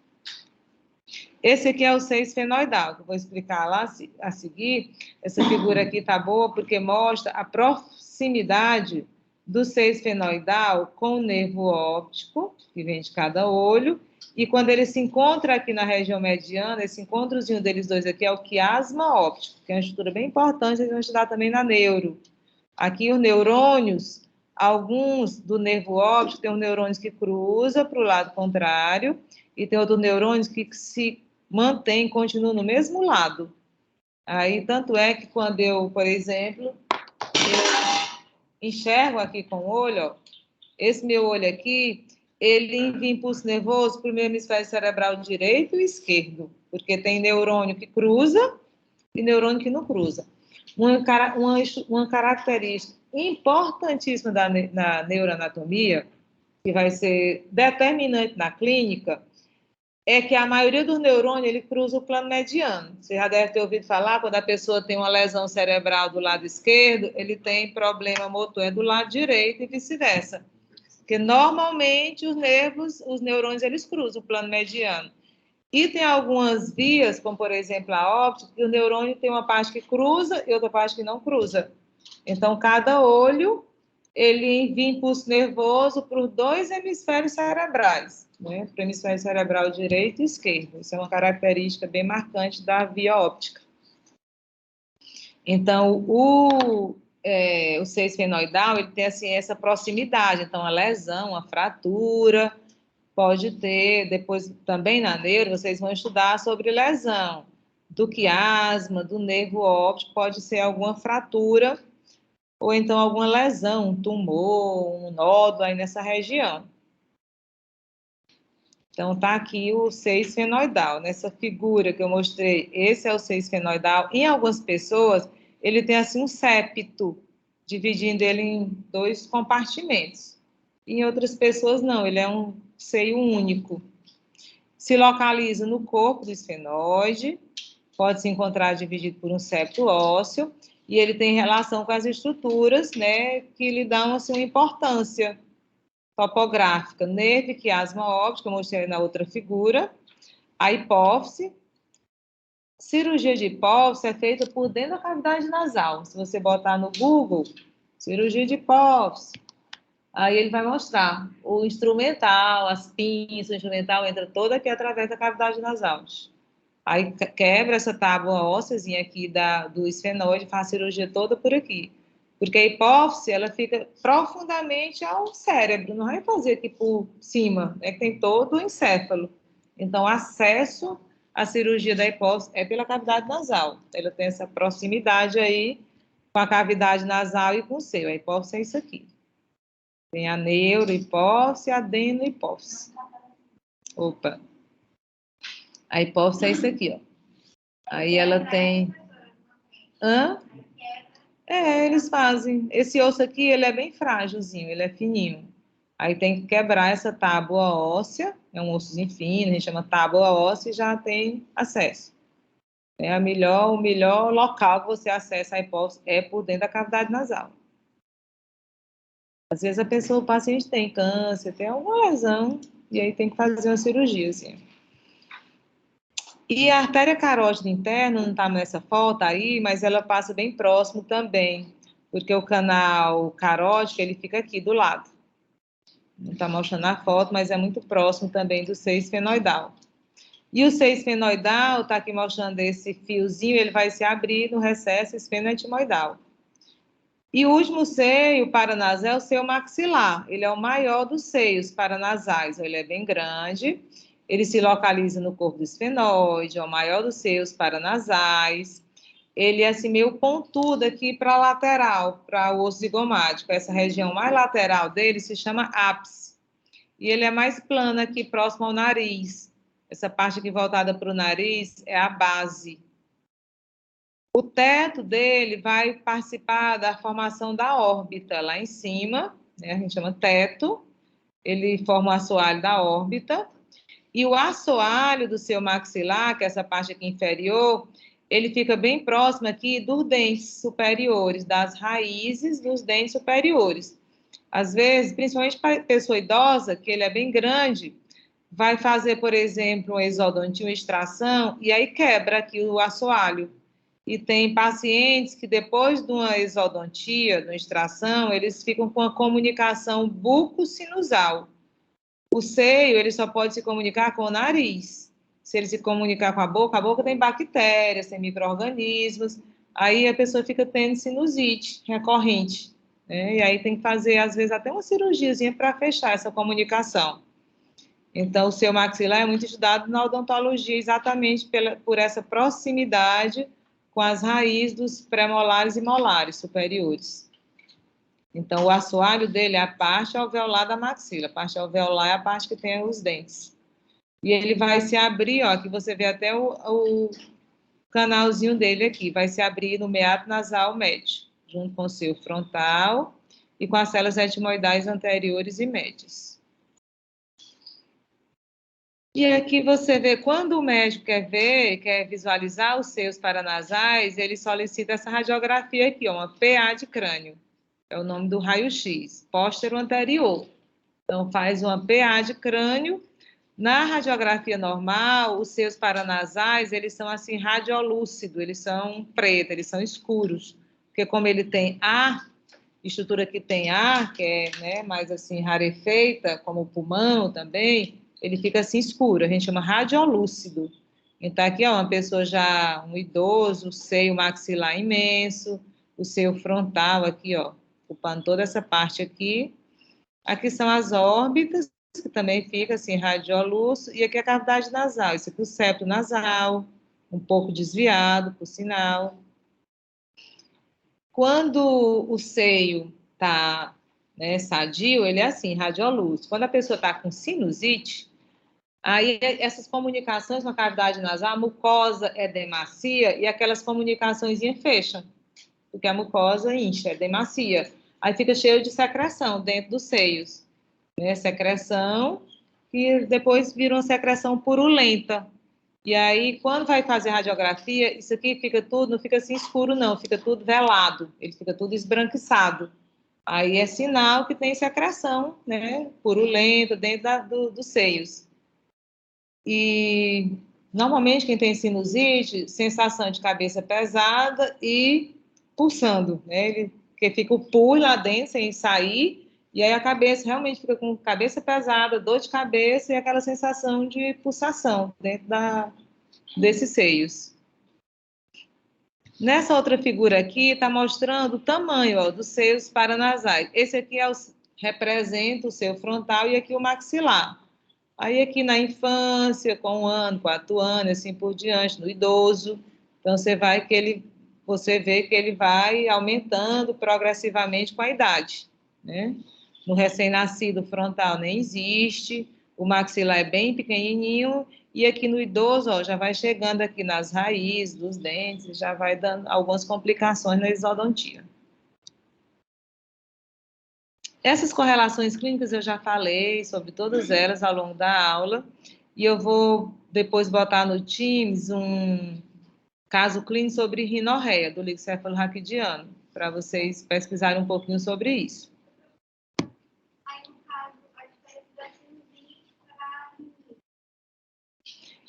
Speaker 1: Esse aqui é o 6-fenoidal, que eu vou explicar lá a seguir. Essa figura aqui tá boa porque mostra a proximidade do 6-fenoidal com o nervo óptico, que vem de cada olho, e quando ele se encontra aqui na região mediana, esse encontrozinho deles dois aqui é o quiasma óptico, que é uma estrutura bem importante, eles vão estudar também na neuro. Aqui os neurônios, alguns do nervo óptico, tem um neurônio que cruza para o lado contrário, e tem outros neurônios que se mantém, continua no mesmo lado. Aí, tanto é que quando eu, por exemplo, eu enxergo aqui com o olho, ó, esse meu olho aqui, ele envia impulso nervoso para o meu hemisfério cerebral direito e esquerdo, porque tem neurônio que cruza e neurônio que não cruza. Uma característica importantíssima na neuroanatomia, que vai ser determinante na clínica, é que a maioria dos neurônios, ele cruza o plano mediano. Você já deve ter ouvido falar, quando a pessoa tem uma lesão cerebral do lado esquerdo, ele tem problema motor do lado direito e vice-versa. Porque, normalmente, os neurônios, eles cruzam o plano mediano. E tem algumas vias, como, por exemplo, a óptica, que o neurônio tem uma parte que cruza e outra parte que não cruza. Então, cada olho, ele envia impulso nervoso para os dois hemisférios cerebrais, né? Para o hemisfério cerebral direito e esquerdo. Isso é uma característica bem marcante da via óptica. Então, o 6-fenoidal, ele tem, assim, essa proximidade. Então, a lesão, a fratura, pode ter, depois também na neuro, vocês vão estudar sobre lesão do quiasma, do nervo óptico, pode ser alguma fratura, ou então alguma lesão, um tumor, um nódulo aí nessa região. Então, tá aqui o 6-fenoidal. Nessa figura que eu mostrei, esse é o 6-fenoidal. Em algumas pessoas, ele tem assim um septo, dividindo ele em dois compartimentos. Em outras pessoas, não, ele é um seio único. Se localiza no corpo do esfenoide, pode se encontrar dividido por um septo ósseo, e ele tem relação com as estruturas, né, que lhe dão, assim, uma importância topográfica. Nervo e quiasma óptica, eu mostrei na outra figura. A hipófise. Cirurgia de hipófise é feita por dentro da cavidade nasal. Se você botar no Google, cirurgia de hipófise, aí ele vai mostrar o instrumental, as pinças, o instrumental entra todo aqui através da cavidade nasal. Aí quebra essa tábua ósseazinha aqui do esfenoide, faz a cirurgia toda por aqui. Porque a hipófise, ela fica profundamente ao cérebro, não vai fazer aqui por cima, né, que tem todo o encéfalo. Então, acesso à cirurgia da hipófise é pela cavidade nasal. Ela tem essa proximidade aí com a cavidade nasal e com o seio. A hipófise é isso aqui. Tem a neurohipófise, a adenohipófise. Opa! A hipófise é isso aqui, ó. Aí ela tem... Hã? Eles fazem. Esse osso aqui, ele é bem frágilzinho, ele é fininho. Aí tem que quebrar essa tábua óssea, é um ossozinho fino, a gente chama tábua óssea e já tem acesso. O melhor local que você acessa a hipófise é por dentro da cavidade nasal. Às vezes o paciente tem câncer, tem alguma lesão, e aí tem que fazer uma cirurgia, assim. E a artéria carótida interna, não está nessa foto aí, mas ela passa bem próximo também, porque o canal carótido, ele fica aqui do lado. Não está mostrando a foto, mas é muito próximo também do seio esfenoidal. E o seio esfenoidal, está aqui mostrando esse fiozinho, ele vai se abrir no recesso esfenoetimoidal. E o último seio paranasal é o seio maxilar. Ele é o maior dos seios paranasais. Ele é bem grande. Ele se localiza no corpo do esfenoide, é o maior dos seios paranasais. Ele é assim meio pontudo aqui para a lateral, para o osso zigomático. Essa região mais lateral dele se chama ápice. E ele é mais plano aqui, próximo ao nariz. Essa parte aqui voltada para o nariz é a base. O teto dele vai participar da formação da órbita lá em cima, né? A gente chama teto. Ele forma o assoalho da órbita. E o assoalho do seu maxilar, que é essa parte aqui inferior, ele fica bem próximo aqui dos dentes superiores, das raízes dos dentes superiores. Às vezes, principalmente para pessoa idosa, que ele é bem grande, vai fazer, por exemplo, uma exodontia, uma extração, e aí quebra aqui o assoalho. E tem pacientes que depois de uma exodontia, de uma extração, eles ficam com a comunicação buco-sinusal. O seio, ele só pode se comunicar com o nariz. Se ele se comunicar com a boca tem bactérias, tem micro-organismos, aí a pessoa fica tendo sinusite recorrente, né? E aí tem que fazer, às vezes, até uma cirurgiazinha para fechar essa comunicação. Então, o seu maxilar é muito estudado na odontologia exatamente por essa proximidade com as raízes dos premolares e molares superiores. Então, o assoalho dele é a parte alveolar da maxila. A parte alveolar é a parte que tem os dentes. E ele vai se abrir, ó, que você vê até o canalzinho dele aqui, vai se abrir no meato nasal médio, junto com o seu frontal e com as células etimoidais anteriores e médias. E aqui você vê, quando o médico quer visualizar os seios paranasais, ele solicita essa radiografia aqui, ó, uma PA de crânio. É o nome do raio-x, póstero anterior. Então, faz uma PA de crânio. Na radiografia normal, os seios paranasais, eles são assim, radiolúcidos, eles são pretos, eles são escuros. Porque como ele tem ar, estrutura que tem ar, que é, né, mais assim, rarefeita, como o pulmão também, ele fica assim escuro, a gente chama radiolúcido. Então, aqui, ó, uma pessoa já, um idoso, o seio maxilar imenso, o seio frontal aqui, ó, ocupando toda essa parte aqui. Aqui são as órbitas, que também fica assim, radiolúcido, e aqui a cavidade nasal, isso aqui é o septo nasal, um pouco desviado, por sinal. Quando o seio está, né, sadio, ele é assim, radiolúcido. Quando a pessoa está com sinusite, aí essas comunicações na cavidade nasal, a mucosa edemacia e aquelas comunicações fecham, porque a mucosa incha, edemacia. Aí fica cheio de secreção dentro dos seios, né? Secreção que depois vira uma secreção purulenta. E aí, quando vai fazer radiografia, isso aqui fica tudo, não fica assim escuro, não, fica tudo velado, ele fica tudo esbranquiçado. Aí é sinal que tem secreção, né, purulenta dentro dos seios. E normalmente quem tem sinusite, sensação de cabeça pesada e pulsando, né? Porque fica o pus lá dentro sem sair, e aí a cabeça realmente fica com cabeça pesada, dor de cabeça e aquela sensação de pulsação dentro desses seios. Nessa outra figura aqui, está mostrando o tamanho, ó, dos seios paranasais. Esse aqui representa o seio frontal e aqui o maxilar. Aí aqui na infância, com 1 ano, 4 anos, assim por diante, no idoso, então você vê que ele vai aumentando progressivamente com a idade, né? No recém-nascido frontal nem existe, o maxilar é bem pequenininho, e aqui no idoso, ó, já vai chegando aqui nas raízes dos dentes, já vai dando algumas complicações na exodontia. Essas correlações clínicas eu já falei sobre todas elas ao longo da aula, e eu vou depois botar no Teams um caso clínico sobre rinorreia, do líquido cefalorraquidiano, para vocês pesquisarem um pouquinho sobre isso.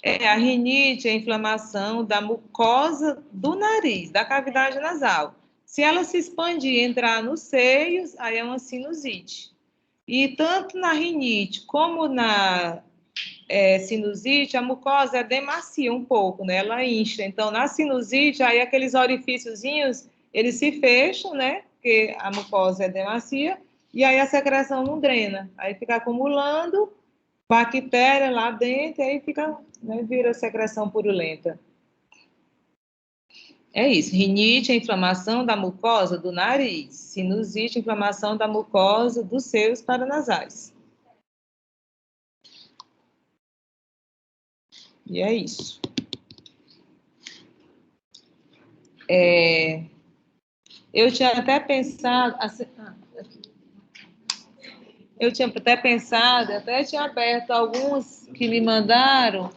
Speaker 1: A rinite é a inflamação da mucosa do nariz, da cavidade nasal. Se ela se expandir e entrar nos seios, aí é uma sinusite. E tanto na rinite como na sinusite, a mucosa demacia um pouco, né? Ela incha. Então, na sinusite, aí aqueles orifíciozinhos, eles se fecham, né? Porque a mucosa demacia, e aí a secreção não drena. Aí fica acumulando bactéria lá dentro, e aí fica, né, vira secreção purulenta. É isso. Rinite é inflamação da mucosa do nariz. Sinusite, inflamação da mucosa dos seios paranasais. E é isso. Eu tinha até pensado, até tinha aberto alguns que me mandaram.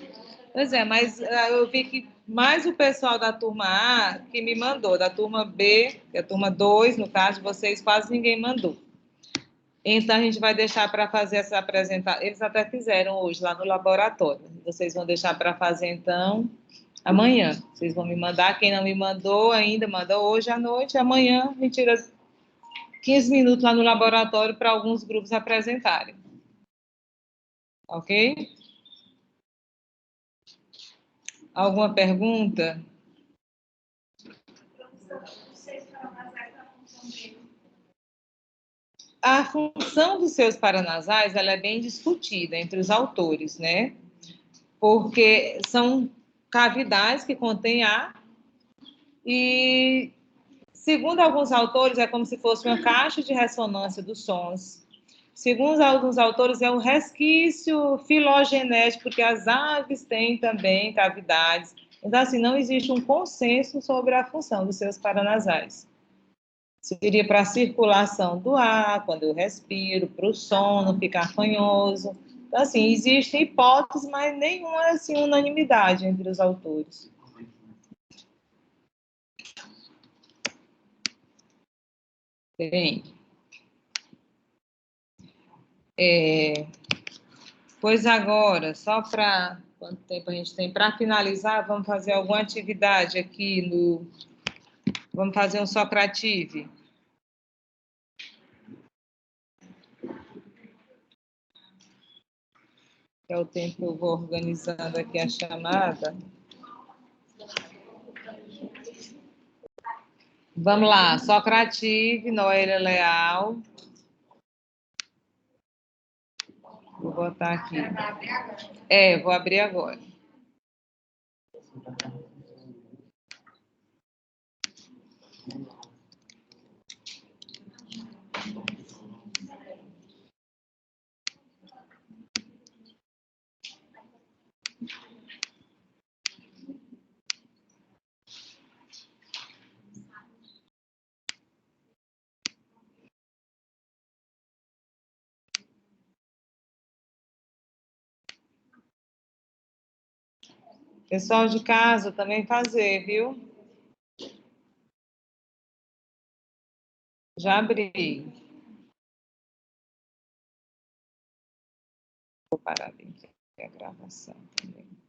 Speaker 1: Pois é, mas eu vi que mais o pessoal da turma A que me mandou, da turma B, que é a turma 2, no caso de vocês, quase ninguém mandou. Então, a gente vai deixar para fazer essa apresentação. Eles até fizeram hoje lá no laboratório. Vocês vão deixar para fazer, então, amanhã. Vocês vão me mandar. Quem não me mandou ainda, manda hoje à noite. Amanhã, a gente tira 15 minutos lá no laboratório para alguns grupos apresentarem. Ok? Alguma pergunta? A função dos seus paranasais, ela é bem discutida entre os autores, né? Porque são cavidades que contêm ar e, segundo alguns autores, é como se fosse uma caixa de ressonância dos sons. Segundo alguns autores, é um resquício filogenético, porque as aves têm também cavidades. Então, assim, não existe um consenso sobre a função dos seus paranasais. Seria para a circulação do ar, quando eu respiro, para o sono, ficar fanhoso. Então, assim, existem hipóteses, mas nenhuma, assim, unanimidade entre os autores. Bem, pois agora, só para... Quanto tempo a gente tem? Para finalizar, vamos fazer alguma atividade aqui no... Vamos fazer um Socrative. É o tempo que eu vou organizando aqui a chamada. Vamos lá, Socrative, Noélia Leal. Vou botar aqui. Vou abrir agora. Pessoal de casa também fazer, viu? Já abri. Vou parar aqui a gravação também.